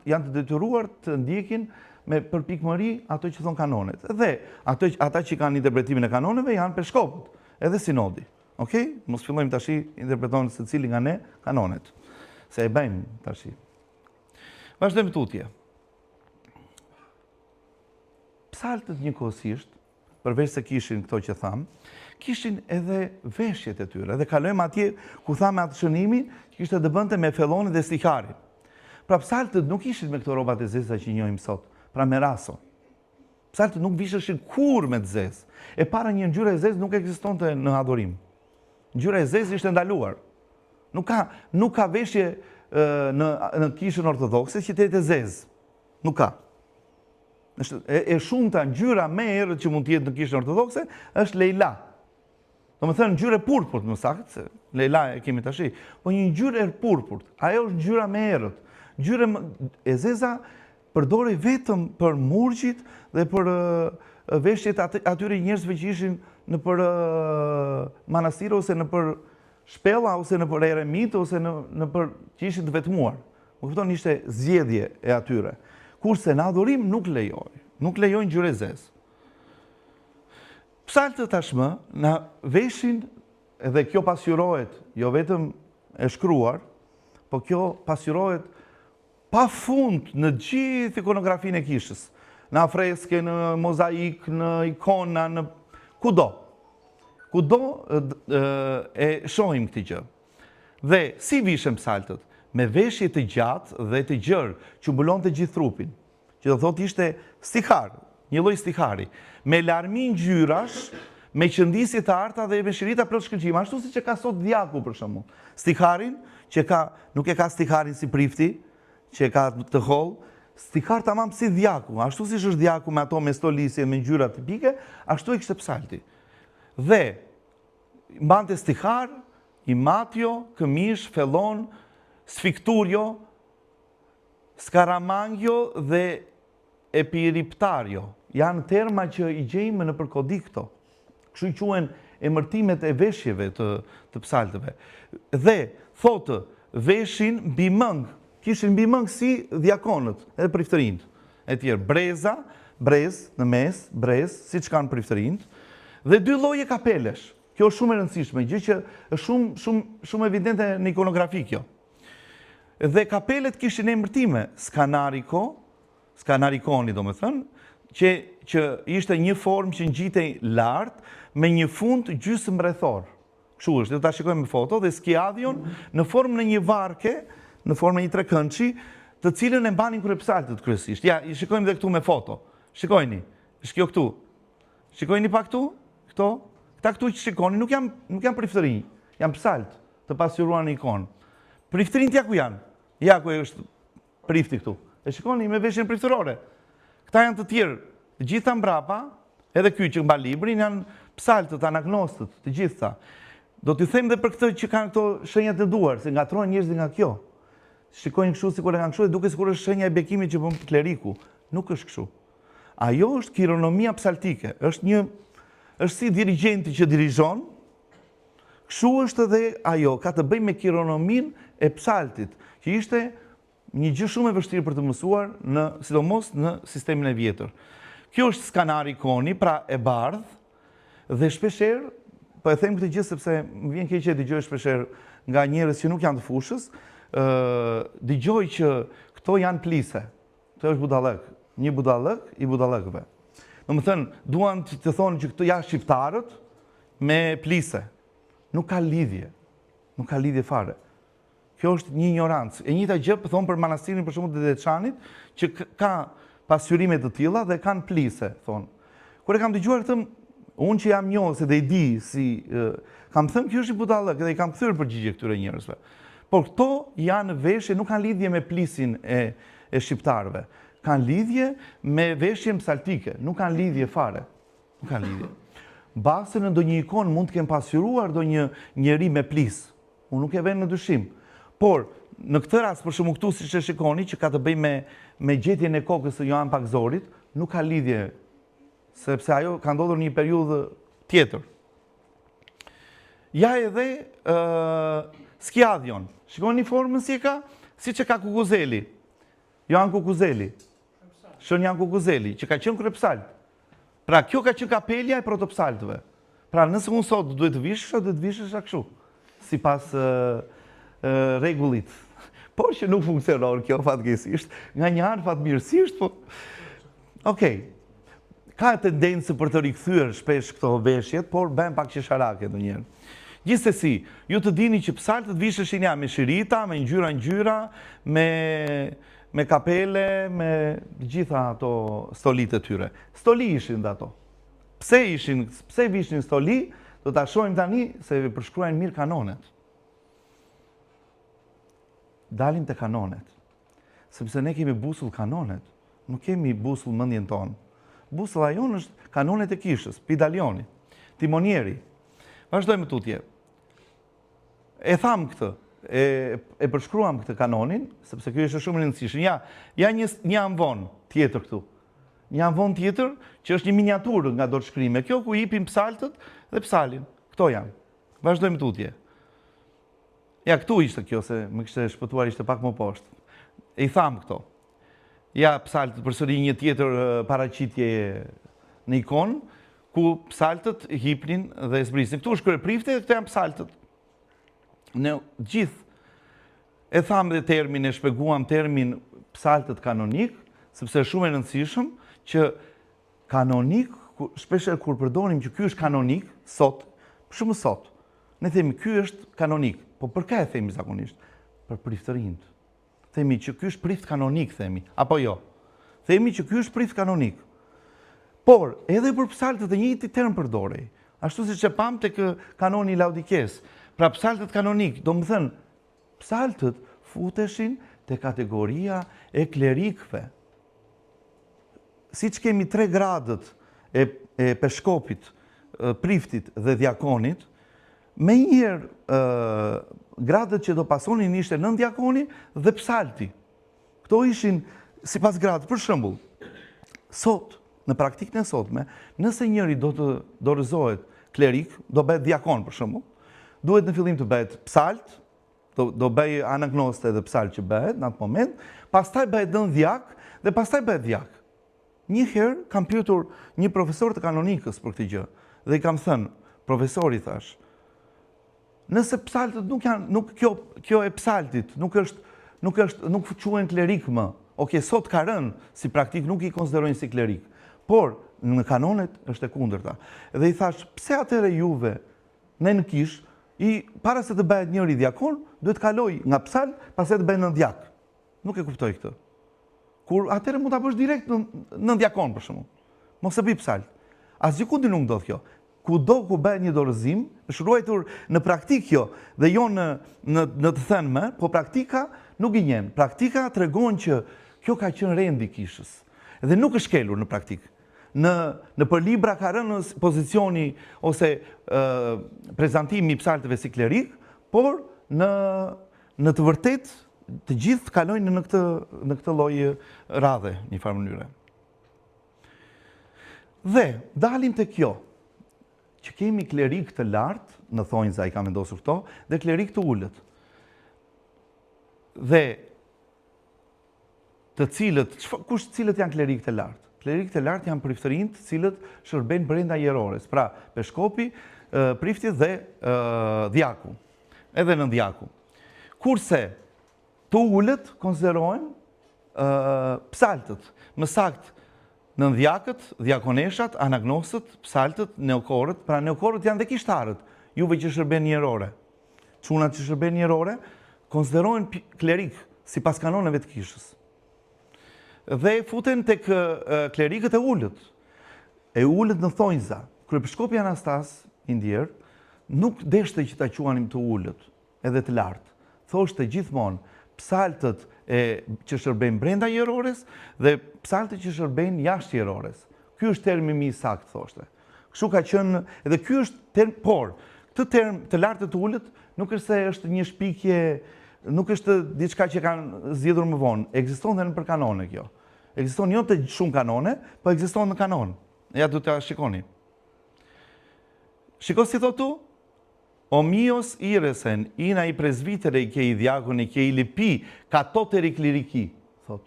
janë të detyruar të ndjekin me përpikmëri ato që thon kanonet. Dhe ata që kanë interpretimin e kanoneve janë peshkopët, edhe sinodi. Okej? Mos fillojmë tashi interpretojmë se cili nga ne kanonet. Se e bëjmë tashi. Vazhdojmë tutje. Psaltët njëkohësisht, përveç se kishin këto që tham, kishin edhe veshjet e tyre. Dhe kalojmë atje ku thamë atë shënimin, që kishte të bënte me fellonin dhe stiharin. Pra psaltët nuk ishin me këto rrobat e zeza që njohim sot, pra me raso. Psaltët nuk visheshin kur me të zezë. E para një ngjyrë e zezë nuk ekzistonte në adhurim. Ngjyra e zezë ishte ndaluar. Nuk ka veshje në kishën ortodokse që të jetë e zezë. Nuk ka. E shumta ngjyra më e errët që mund të jetë në kishën ortodokse është lejla. Domethënë ngjyrë e purpurt më saktë, se lejla e kemi tash. Po një ngjyrë e purpurt, ajo është ngjyra më e errët. Ngjyra e zeza përdori vetëm për murgjit dhe për veshjet atyre njerëzve që ishin në për manastire ose në për shpella ose në për eremit ose në për që ishin të vetmuar. Më kupton, ishte zgjedhje e atyre. Kurse në adhurim nuk lejojnë ngjyrë e zezë. Psaltët tashmë na veshin, edhe kjo pasqyrohet, jo vetëm e shkruar, po kjo pasqyrohet pa fund në gjithë ikonografinë e kishës. Në afreske, në mozaik, në ikona, në kudo. Kudo e shohim këtë gjë. Dhe si vishën psaltët? Me veshje të gjatë dhe të gjerë, që mbulonte gjithë trupin. Që do thotë ishte stihar, një lloj stihari, me larmi ngjyrash, me qëndisje të arta dhe me shirita plot shkëlqim, ashtu siç e ka sot djaku për shembull. Stiharin që nuk e ka stiharin si prifti, që e ka të hollë, stihar tamam si djaku, ashtu siç është djaku me ato me stolisje, me ngjyra tipike, ashtu e kishte psalti. Dhe mbante stihar, imatio, këmish, fellon, sfikturio, skaramangjo dhe epiriptario. Janë terma që i gjejmë në përkodik këto. Kështu i quhen emërtimet e veshjeve të psaltëve. Dhe thotë, veshin bimëng, kishin bimëng si djakonët, edhe priftërinjt. E tjerë, brez në mes, brez, si që kanë priftërinjt, dhe 2 lloje kapelesh. Kjo është shumë e rëndësishme, gjë që është shumë evidente në ikonografi kjo. Dhe kapelet kishin emërtime, skanarikoni do me thënë, që ishte një formë që ngjitej lart me një fund gjysmë rrethor. Kështu është, do ta shikojmë në foto, dhe skiadion në formën e një varke, në formën e një trekëndshi, të cilën e mbanin kryepsaltët kryesisht. Ja, i shikojmë dhe këtu me foto. Shikojni, shkjo këtu. Shikojni pa këtu, këto. Këta këtu që shikoni nuk janë priftërinj, janë psalt të pasqyruar në ikonë. Priftërinjt ja ku janë? Ja ku është prifti këtu. E shikoni me veshjen priftërore. Këta janë të tjerë, të gjitha mbrapa, edhe ky që mba librin janë psaltët, anagnostët, të gjitha. Do t'ju them dhe për këtë që kanë këto shenjat e duar, se ngatrohen njerëzit nga kjo. Shikojnë kështu sikur e kanë kështu dhe duke sikur është shenja e bekimit që bën kleriku. Nuk është kështu. Ajo është kironomia psaltike, është si dirigjenti që dirigjon, kështu është edhe ajo, ka të bëjë me kironomin e psaltit, që ishte një gjë shumë e vështirë për të mësuar, sidomos në sistemin e vjetër. Kjo është skanari koni, pra e bardh, dhe shpeshherë, po e them këtë gjë sepse më vjen keq që dëgjoj shpeshherë nga njerëz që nuk janë të fushës, dëgjoj që këto janë plise. Këto është budallëk, një budallëk i budallëkëve. Domethënë, duan të thonë që këto janë shqiptarët me plise. Nuk ka lidhje. Nuk ka lidhje fare. Kjo është një ignorancë. E njëjta gjë po thon për manastirin për shembull të Deçanit, që ka pasqyrime të tilla dhe kanë plise, thon. Kur e kam dëgjuar këtë, unë që jam njohës dhe i di si kam thënë kjo është i budallëk dhe i kam kthyer përgjigje këtyre njerëzve. Por këto janë veshje, nuk kanë lidhje me plisin e shqiptarëve. Kanë lidhje me veshjen psaltike, nuk kanë lidhje fare. Nuk kanë lidhje. Basë në ndonjë ikon mund të kemë pasqyruar ndonjë njeri me plis. Unë nuk e vënë në dyshim. Por në këtë rast, për shembull këtu siç e shikoni, që ka të bëjë me gjetjen e kokës së Johan Pakzorit, nuk ka lidhje, sepse ajo ka ndodhur një periudhë tjetër. Ja edhe Skiadion. Shikoni formën si e ka, siç e ka Kukuzeli. Johan Kukuzeli. Shën Johan Kukuzeli, që ka qenë kryepsalt. Pra kjo ka qenë kapelja e protopsaltëve. Pra nëse unë sot duhet të vishesha kështu, sipas rregullit. Por që nuk funksionon kjo fatkeqësisht, nga një anë fatmirësisht, po. Okej. Ka tendencë për të rikthyer shpesh këto veshjet, por bën pak qesharake ndonjëherë. Gjithsesi, ju të dini që psaltët visheshin me shirita, me ngjyra, me kapele, me gjitha ato stolitë e tyre. Stoli ishin dhe ato. Pse vishin stoli, do ta shohim tani se përshkruajnë mirë kanonet. Dalim te kanonet. Sepse ne kemi busull kanonet, nuk kemi busull mendjen tonë. Busulla jonë është kanonet e kishës, Pidalioni, Timonieri. Vazhdojmë tutje. E tham këtë, e përshkruam këtë kanonin, sepse kjo është shumë e rëndësishme. Ja një amvon tjetër këtu. Një amvon tjetër që është një miniaturë nga dorëshkrimi. Kjo ku hipin psaltët dhe psalin. Këto janë. Vazhdojmë tutje. Ja, këtu ishte kjo, se më kishte shpëtuar, ishte pak më poshtë. E i tham këto. Ja, psaltët përsëri një tjetër paraqitje në ikon, ku psaltët hipnin dhe zbrisin. Këtu është kryeprifte dhe këto janë psaltët. Në gjithë e tham dhe termin, e shpjeguam termin psaltët kanonik, sepse është shumë e rëndësishëm që kanonik, shpesher kur përdorim që ky është kanonik, sot, shumë sot, ne themi ky është kanonik, po për ka e themi zakonisht? Për priftërinë. Themi që ky është prift kanonik, themi, apo jo? Themi që ky është prift kanonik. Por, edhe për psaltët e njëjti term përdorej, ashtu siç e pam tek kanoni i Laodikes. Pra psaltët kanonik, do më thënë, psaltët futeshin te kategoria e klerikëve. Si që kemi 3 gradët e peshkopit, priftit dhe diakonit, me njërë gradët që do pasonin ishte nën diakoni dhe psalti. Këto ishin si pas gradë, për shembull, sot, në praktikën e sotme, nëse njëri do të dorëzohet klerik, do bëhet diakon, për shembull, duhet në fillim të bëhet psalt, do bëj anagnoste dhe psalt që bëhet në atë moment, pastaj bëhet nën diak dhe pastaj bëhet diak. Një herë kam pyetur një profesor të kanonikës për këtë gjë dhe i kam thënë, profesori thash, nëse psaltët nuk janë, kjo e psaltit, nuk quhen klerik më. Okej, sot ka rënë si praktik, nuk i konsiderojnë si klerik. Por në kanonet është e kundërta. Dhe i thash, pse atëre juve ne në kish, para se të bëhet njëri diakon, duhet kaloj nga psalt, pastaj të bëhet nën diak. Nuk e kuptoj këtë. Kur atëre mund ta bësh direkt nën diakon për shembull. Mos e bëj psalt. Asgjë nuk ndodh kjo. Kudo ku bëhet një dorëzim, është ruajtur në praktikë kjo dhe jo në të thënme, po praktika nuk i njen. Praktika tregon që kjo ka qenë rendi kishës. Dhe nuk është kelur në praktikë. në për libra ka rënë në pozicioni ose prezantimi i psalteve si klerik, por në të vërtet të gjithë kalojnë në këtë lloj radhe, një farë mënyre. Dhe dalim te kjo, që kemi klerik të lartë, në thonjza i ka vendosur këto, dhe klerik të ulët. Dhe të cilët janë klerik të lartë? Klerik të lartë janë priftërinjtë të cilët shërbejnë brenda jerores, pra peshkopi, prifti dhe djaku, edhe nën djaku. Kurse të ulët konsiderohen psaltët, më saktë nën djakët, djakoneshat, anagnosët, psaltët, neokorët, pra neokorët janë dhe kishtarët, juve që shërben jerore. Çunat që shërben jerore konsiderohen klerik sipas kanoneve të kishës. Dhe futen tek klerikët e ulët. E ulët në thonjza. Kryepeshkopi Anastas Indier nuk deshte që ta quanim të ulët, edhe të lartë. Thoshte gjithmonë psaltët që shërbejnë brenda jerores dhe psaltët që shërbejnë jashtë jerores. Ky është termi më i saktë, thoshte. Kështu ka qenë, edhe ky është term, por këtë term të lartë të ulët nuk është se është një shpikje, nuk është diçka që kanë zgjedhur më vonë. Ekziston edhe nëpër kanone kjo. Ekziston jo të shumë kanone, po ekziston në kanon. Ja du të shikoni. Shiko si thotu? Omios iresen, ina i prezvitere i ke i djakon i ke i lipi, katoteri kliriki, thot.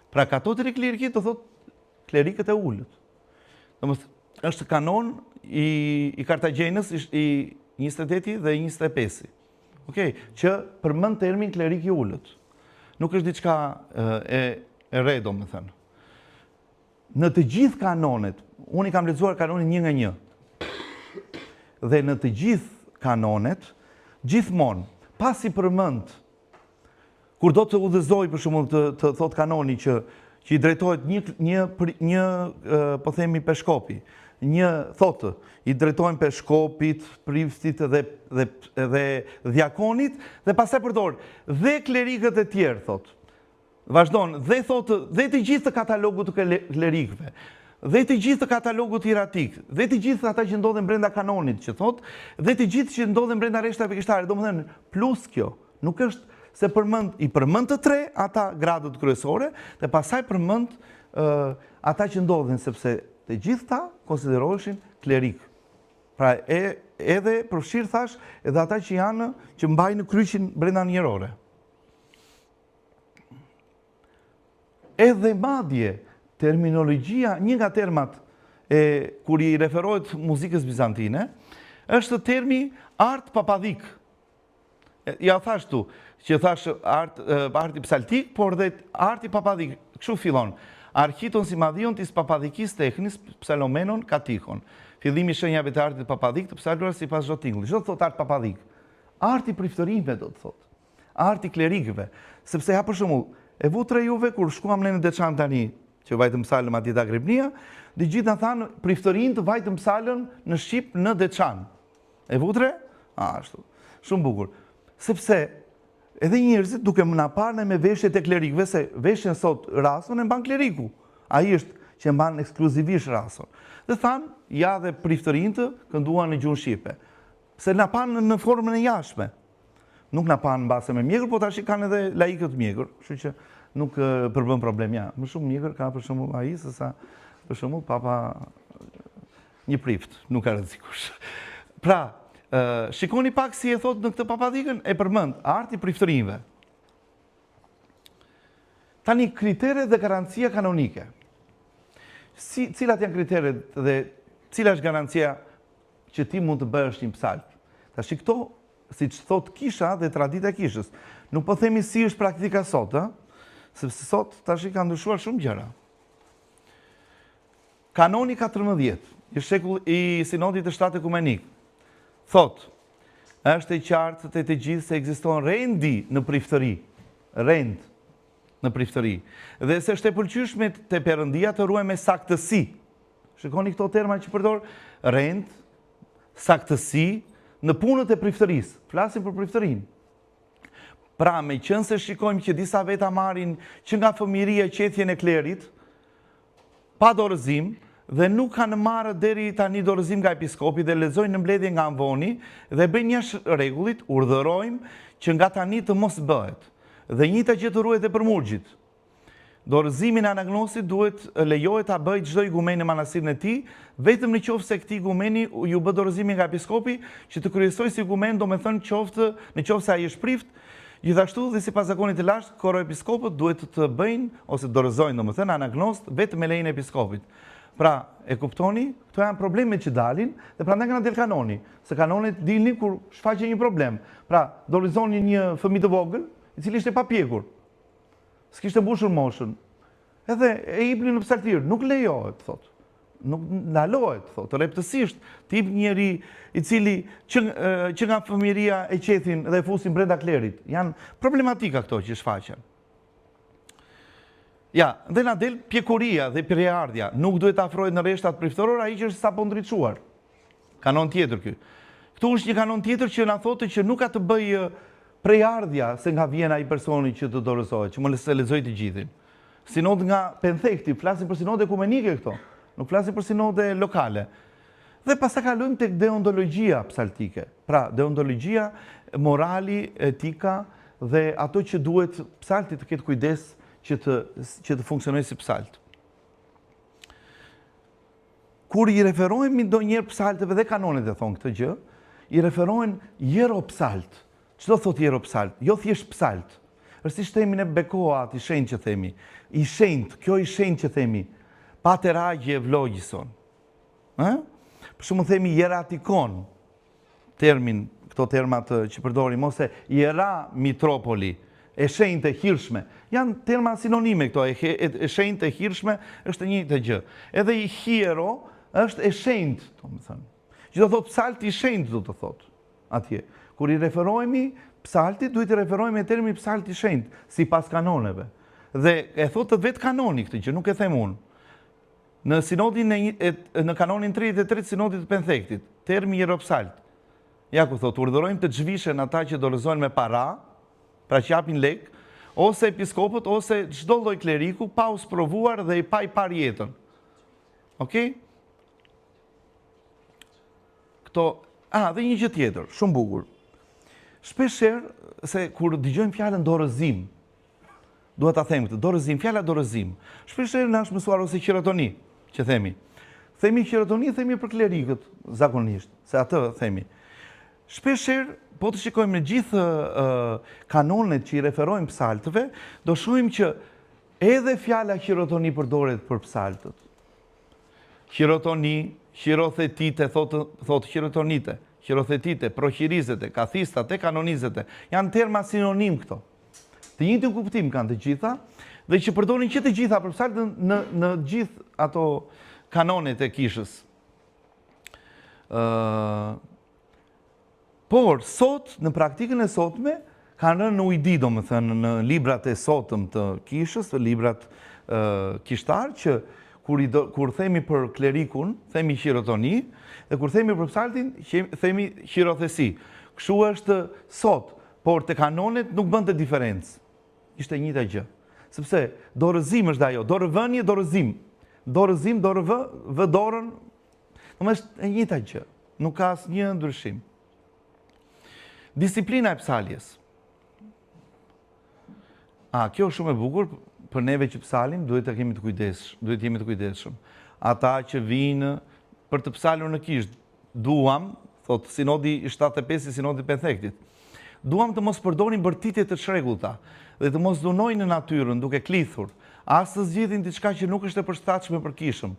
Pra katoteri kliriki të thot klerikët e ullët. Është kanon i Kartagjenës i 28 dhe 25. Okej, që përmend termin klerik i ullët. Nuk është diçka e re, do më thënë. Në të gjithë kanonet, unë i kam lexuar kanonin 1 nga 1. Dhe në të gjithë kanonet, gjithmonë, pasi përmend, kur do të udhëzoj për shembull të thot kanoni që i drejtohet një po themi peshkopi, një thotë, i drejtohen peshkopit, priftit dhe djakonit, dhe pastaj përdor dhe klerikët e tjerë, thotë. Vazhdon, dhe thotë, dhe të gjithë të katalogut të klerikëve, dhe të gjithë të katalogut hierarkik, dhe të gjithë ata që ndodhen brenda kanonit, që thotë, dhe të gjithë që ndodhen brenda rreshtave kishtare, domethënë plus kjo, nuk është se i përmend të tre ata gradët kryesore, dhe pastaj përmend ata që ndodhen, sepse të gjithë ta konsideroheshin klerik. Pra edhe përfshirë thash edhe ata që janë që mbajnë kryqin brenda njerore. Edhe madje terminologjia, një nga termat kur i referohet muzikës bizantine, është termi art papadhik. Ja thash tu, që thash arti psaltik, por dhe arti papadhik. Kështu fillon. Architon si madhion tis papadhikis technis psalomenon katikon. Fillimi shenjave të artit papadhik të psaluar si pas zhotingulli. Çdo thot art papadhik? Arti priftërinjve do të thot. Arti klerikëve. Sepse ja për shembull, e vutre juve kur shkuam ne në Deçan tani, që vajtëm psalën atje te Agribnia, dhe gjithë na thanë priftërinë të vajtëm psalën në Shqip në Deçan. E vutre? Ashtu. Shumë bukur. Sepse edhe njerëzit duke më na parë me veshjet e klerikëve, se veshjen sot rason e mban kleriku. Ai është që mban ekskluzivisht rason. Dhe thanë, ja dhe priftërinë të kënduan në gjuhën shqipe. Se na panë në formën e jashtme. Nuk na panë mbase me mjegër, po tash kanë edhe laikët mjegër, kështu që nuk përbën problem ja. Më shumë mjegër ka për shembull ai sesa për shembull papa një prift, nuk ka rëndësi kush. Pra, shikoni pak si e thot në këtë papadhikën, e përmend arti priftërinjve. Tani kriteret dhe garancia kanonike. Cilat janë kriteret dhe cila është garancia që ti mund të bëhesh një psalt? Tash këto, siç thot kisha dhe tradita e kishës, nuk po themi si është praktika sot, sepse sot tash ka ndryshuar shumë gjëra. Kanoni 14, i sinodit të 7 ekumenik, thot, është e qartë të gjithë se ekziston rendi në priftëri, rend në priftëri, dhe se është e pëlqyeshme te Perëndia të ruaj me saktësi. Shikoni këto terma që përdor, rend, saktësi, në punët e priftërisë, flasim për priftërinë. Pra, me qënë se shikojmë që disa veta marrin që nga fëmijëria qethjen e klerit, pa dorëzim, dhe nuk kanë marrë deri tani dorëzim nga episkopi dhe lexojnë në mbledhje nga Amvoni dhe bëjnë jashtë rregullit, urdhërojmë që nga tani të mos bëhet. Dhe njëjta gjë të ruhet e për murgjit. Dorëzimin e anagnosit duhet lejohet ta bëjë çdo igumen në manastirin e tij, vetëm në qoftë se këtij igumeni ju bë dorëzimin nga episkopi që të kryesojë si igumen, domethënë në qoftë se ai është prift. Gjithashtu dhe sipas zakonit të lashtë, koroepiskopët duhet të bëjnë ose dorëzojnë domethënë anagnost vetëm me lejen e episkopit. Pra, e kuptoni, këto janë problemet që dalin dhe prandaj kanë del kanoni, se kanonet dilnin kur shfaqet një problem. Pra, dorëzoni një fëmijë të vogël, i cili ishte pa pjekur. S'kishte mbushur moshën. Edhe e jepni në psaltir, nuk lejohet, thotë. Nuk ndalohet, thotë, rreptësisht të jep njëri i cili që nga fëmijëria e qethin dhe e fusin brenda klerit. Janë problematika këto që shfaqen. Ja, dhe na del pjekuria dhe prejardhja. Nuk duhet afrohet në rreshtat priftëror ai që është sapo ndriçuar. Kanon tjetër ky. Këtu është një kanon tjetër që na thotë që nuk ka të bëjë prejardhja se nga vjen ai personi që të dorëzohet, që mos e lexoj të gjithin. Sinod nga Penthekti, flasin për sinode ekumenike këto. Nuk flasin për sinode lokale. Dhe pastaj kalojmë tek deontologjia psaltike. Pra, deontologjia, morali, etika dhe ato që duhet psalti të ketë kujdes që të funksionojë si psalt. Kur i referohemi ndonjëherë psalteve dhe kanonet e thonë këtë gjë, i referohen hieropsalt. Çdo thot hieropsalt, jo thjesht psalt. Rësisht themi në bekoat i shenjtë që themi. I shenjtë, kjo i shenjtë që themi. Pateragje evlogison. Për shembull themi hieratikon, termin, këto termat që përdorim, ose hiera mitropoli, e shenjtë e hirshme. Janë terma sinonime këto, e shenjtë e hirshme është një të gjë. Edhe i hiero është e shenjtë, domethënë. Që do thot psalti i shenjtë do të thot atje. Kur i referohemi psaltit, duhet i referohemi me termin psalti i shenjtë, sipas kanoneve. Dhe e thotë vetë kanoni këtë gjë, nuk e them unë. Në sinodin në kanonin 33 sinodit të Penthektit, termi hieropsalt. Ja ku thotë, urdhërojmë të zhvishen ata që dorëzojnë me para, pra që japin lek, ose episkopët, ose çdo lloj kleriku pa u sprovuar dhe pa i parë jetën. Okej? Këto, dhe një gjë tjetër, shumë bukur. Shpeshherë se kur dëgjojmë fjalën dorëzim, duhet ta them këtë, dorëzim, fjala dorëzim. Shpeshherë na është mësuar ose qirotoni, që themi. Themi qirotoni, themi për klerikët, zakonisht, se atë themi. Shpeshherë, po të shikojmë në gjithë kanonet që i referojmë psaltëve, do shohim që edhe fjala qirotoni përdoret për psaltët. Qirotoni, qirothetite, thotë qirotonite, qirothetite, prohirizete, kathistate, kanonizete. Janë terma sinonim këto. Të njëjtin kuptim kanë të gjitha, dhe që përdorin që të gjitha për psaltën në gjithë ato kanonet e kishës. Por, sot, në praktikën e sotme, kanë rënë në ujdi, domethënë, në librat e sotëm të kishës, të librat kishtar, që kur themi për klerikun, themi qirotoni, dhe kur themi për psaltin, themi qirothesi. Kështu është sot, por të kanonet nuk bën të diferencë. Ishte e njëjta gjë. Sepse dorëzim është ajo, dorëvënie, dorëzim. Dorëzim, vë dorën, është e njëjta gjë. Nuk ka asnjë ndryshim. Disiplina e psaljes. Kjo është shumë e bukur, për neve që psalim, duhet të jemi të kujdesshëm. Ata që vinë për të psalur në kishë, duam, thot sinodi 75 i sinodit Penthektit, duam të mos përdorin bërtitje të çrregullta dhe të mos dunojnë në natyrën duke klithur, as të zgjidhin diçka që nuk është e përshtatshme për kishën,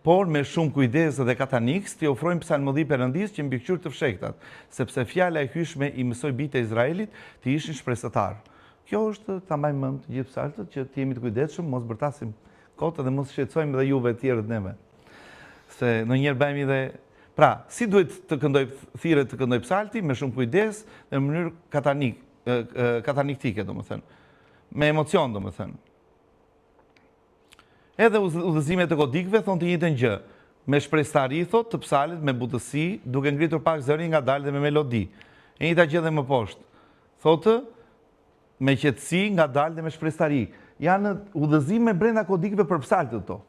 por me shumë kujdes dhe kataniks t'i ofrojmë psalmodhi Perëndis që mbikëqyr të fshehtat, sepse fjala e hyjshme i mësoi bijtë e Izraelit të ishin shpresëtar. Kjo është ta mbajmë mend të gjithë psaltët që të jemi të kujdesshëm, mos bërtasim kot dhe mos shqetësojmë dhe juve të tjerët neve. Se ndonjëherë bëhemi dhe pra, si duhet të këndoj thirrje të këndoj psalti me shumë kujdes dhe në mënyrë kataniktike, domethënë, me emocion, domethënë. Edhe udhëzimet e kodikëve thonë të njëjtën gjë, me shpresëtari thot të psalit me butësi, duke ngritur pak zërin ngadalë dhe me melodi. E njëjta gjë dhe më poshtë. Thotë me qetësi, ngadalë dhe me shpresëtari. Janë udhëzime brenda kodikëve për psaltët to.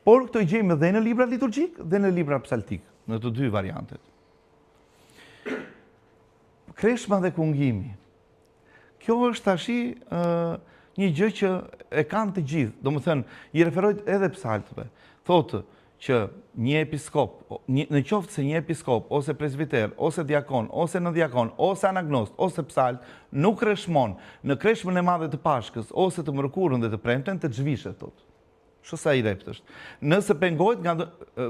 Por këto i gjejmë dhe në libra liturgjik dhe në libra psaltik, në të dy variantet. Kreshma dhe kungimi. Kjo është tashi një gjë që e kanë të gjithë. Do më thënë, i referojt edhe psaltëve. Thotë që një episkop, në qoftë se një episkop, ose presbiter, ose diakon, ose në diakon, ose anagnost, ose psalt, nuk kreshmon në kreshmën e madhe të Pashkës, ose të mërkurën dhe të premten, të zhvishet, thotë. Shosa i rept është. Nëse pengohet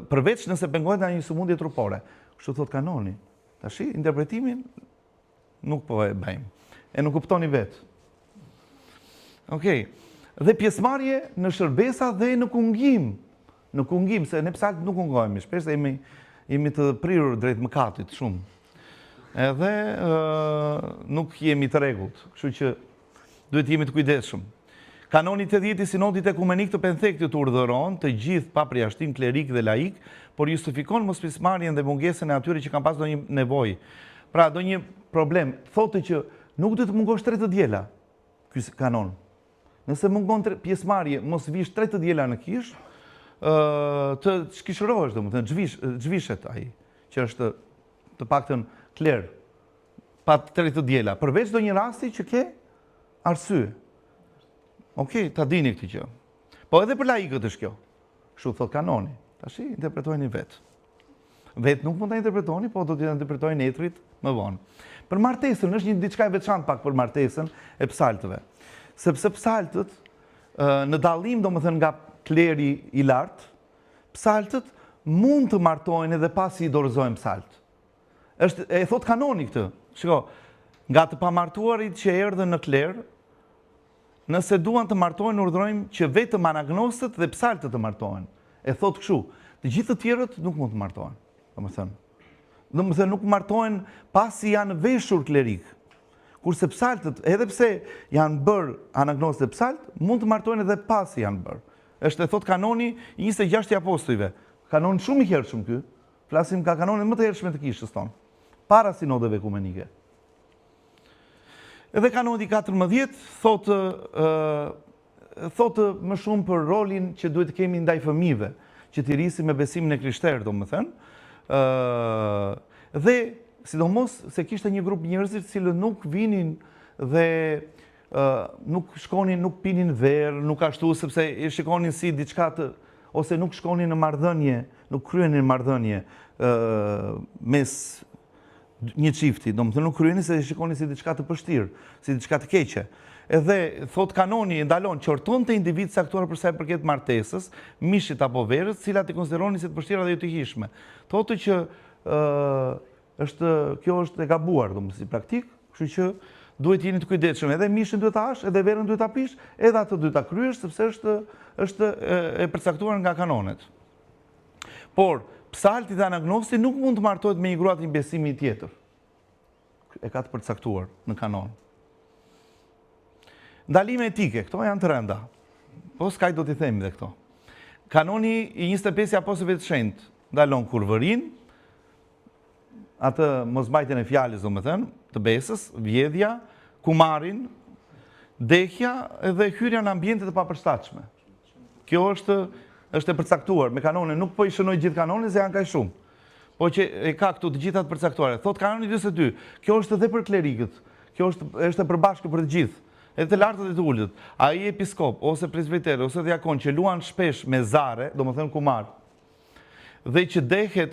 përveç nëse pengohet nga një sëmundje trupore. Kështu thot kanoni. Tashi, interpretimin nuk po e bëjmë. E nuk kuptoni vetë. Okej. Dhe pjesëmarrje në shërbesa dhe në kungim. Në kungim, se ne psalt nuk kungojmë. Shpesh jemi të prirur drejt mëkatit shumë. Edhe nuk jemi të rregullt. Kështu që duhet jemi të kujdesshëm. Kanoni 80 i sinodit ekumenik të Penthektit urdhëron të gjithë pa përjashtim klerik dhe laik, por justifikon mos pjesëmarrjen dhe mungesën e atyre që kanë pas ndonjë nevojë. Pra, ndonjë problem, thotë që nuk duhet të mungosh 3 të diela. Ky kanon. Nëse mungon pjesëmarrje, mos vish 3 të diela në kish, të shkishërohesh, domethënë zhvishet ai, që është të paktën kler, pa 3 të diela, përveç ndonjë rasti që ke arsye. Okej, ta dini këtë gjë. Po edhe për laikët është kjo. Kështu thot kanoni. Tashi interpretojeni vetë. Vetë nuk mund ta interpretoni, po do të interpretojnë etrit më vonë. Për martesën është një diçka e veçantë pak për martesën e psaltëve. Sepse psaltët në dallim domethënë nga kleri i lartë, psaltët mund të martohen edhe pasi i dorëzojnë psalt. Është e thot kanoni këtë. Shiko, nga të pamartuarit që erdhën në kler, nëse duan të martohen, urdhërojmë që vetëm anagnostët dhe psaltët të martohen. E thot kështu, të gjithë të tjerët nuk mund të martohen, domethënë nuk martohen pasi janë veshur klerik. Kurse psaltët, edhe pse janë bërë anagnostë dhe psalt, mund të martohen edhe pasi janë bërë. Është e thot kanoni 26 i apostujve. Kanon shumë i hershëm ky. Flasim ka kanonin më të hershëm të kishës tonë, para sinodeve ekumenike. Edhe kanoni 14 thotë më shumë për rolin që duhet të kemi ndaj fëmijëve, që t'i rrisim me besimin e krishterë, domethënë. Dhe sidomos se kishte një grup njerëzish që nuk vinin dhe nuk shkonin, nuk pinin verë, nuk ashtu sepse e shikonin si diçka ose nuk shkonin në marrëdhënie, nuk kryenin marrëdhënie mes një çifti, domethënë nuk kryeni se e shikoni si diçka të vështirë, si diçka të keqe. Edhe thot kanoni ndalon qorton të individ caktuar për sa i përket martesës, mishit apo verës, cilat i konsideroni si të vështira dhe jo të hijshme. Thotë që kjo është e gabuar domethënë si praktik, kështu që duhet jeni të kujdesshëm. Edhe mishin duhet ta hash, edhe verën duhet ta pish, edhe atë duhet ta kryesh sepse është e përcaktuar nga kanonet. Por psalti dhe anagnosti nuk mund të martohet me një grua të një besimi tjetër. E ka të përcaktuar në kanon. Ndalime etike, këto janë të rënda. Po s'kaj do t'i themi dhe këto. Kanoni i 25 i apostujve të shenjtë ndalon kurvërin, atë mosmbajtjen e fjalës, domethënë, të besës, vjedhja, kumarin, dekja dhe hyrja në ambiente të papërshtatshme. Kjo është e përcaktuar me kanone, nuk po i shënoj gjithë kanonin se janë kaq shumë. Po që e ka këtu të gjitha të përcaktuara. Thot kanoni 22, kjo është edhe për klerikët. Kjo është e përbashkët për të gjithë. Edhe të lartët e të ulët. Ai episkop ose presbiter ose diakon që luan shpesh me zare, domethënë kumar, dhe që dehet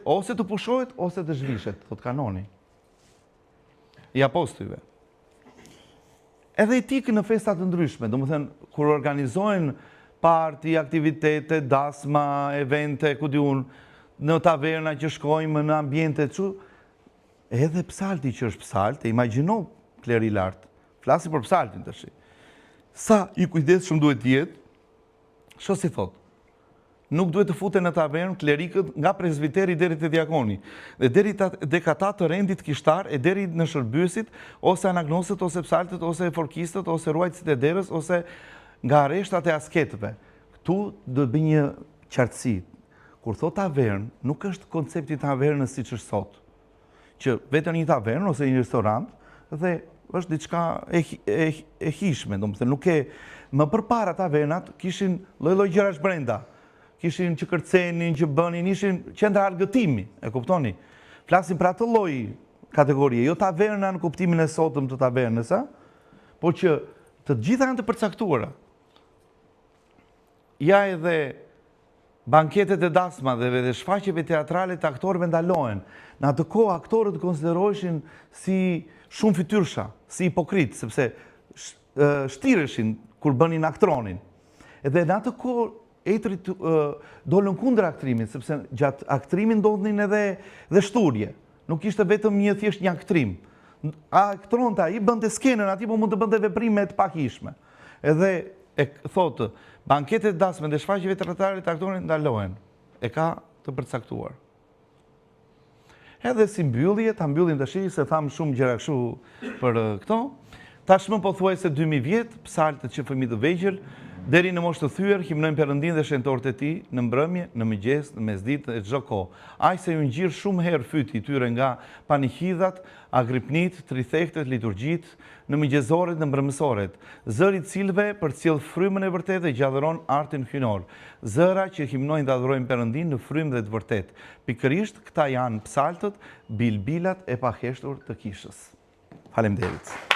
ose të pushohet ose të zhvishet, thot kanoni i apostujve. Edhe etikë në festa të ndryshme, domethënë kur organizohen parti, aktivitete, dasma, evente, ku di unë, në taverna që shkojmë, në ambiente, edhe psalti që është psalt, e imagjino kleri i lartë, flasi për psaltin të shi. Sa i kujdesshëm duhet jetë, sho si thot, nuk duhet të futen në tavernë klerikët nga presbiteri deri te diakoni, dhe deri tek ata të rendit kishtar, e deri në shërbyesit, ose anagnostët, ose psaltët, ose forkistët, ose ruajtësit e derës, ose nga arreshtat e asketëve. Këtu do të bëj një qartësi. Kur thot tavernë, nuk është koncepti tavernës siç është sot, që vetëm një tavernë ose një restorant dhe është diçka e hijshme, domethënë nuk Më përpara tavernat kishin lloj-lloj gjërash brenda. Kishin që kërcenin, që bënin, ishin qendra argëtimi, e kuptoni? Flasim për atë lloj kategorie, jo taverna në kuptimin e sotëm të tavernës, por që të gjitha janë të përcaktuara. Ja edhe banketet e dasmave dhe shfaqjeve teatrale të aktorëve ndalohen. Në atë kohë aktorët konsideroheshin si shumë fytyrsha, si hipokrit, sepse shtireshin kur bënin aktronin. Edhe në atë kohë ejtërit dolën kundër aktrimit, sepse gjatë aktrimin ndodhin edhe shturje. Nuk ishte vetëm thjesht një aktrim. Aktronta i bënte skenën, ati po mund të bënte veprime të pakishme. Edhe e thotë, banketet dasme dhe shfaqjeve teatrale të aktorit ndalohen. E ka të përcaktuar. Edhe si mbyllje, ta mbyllim tash se tham shumë gjëra kështu për këto. Tashmë pothuajse 2000 vjet, psaltët që fëmijë të vegjël deri në moshë të thyer himnojnë Perëndin dhe shenjtorët e tij në mbrëmje, në mëngjes, në mesditë e çdo kohë. Aq se ju ngjir shumë herë fyti tyre nga paniqidhat, agripnit, trithektet, liturgjit, në mëngjesoret, në mbrëmësoret. Zëri i cilëve përcjell frymën e vërtetë dhe gjallëron artin hynor. Zëra që himnojnë dhe adhurojnë Perëndin në frymë dhe të vërtetë. Pikërisht këta janë psaltët, bilbilat e paheshtur të kishës. Faleminderit.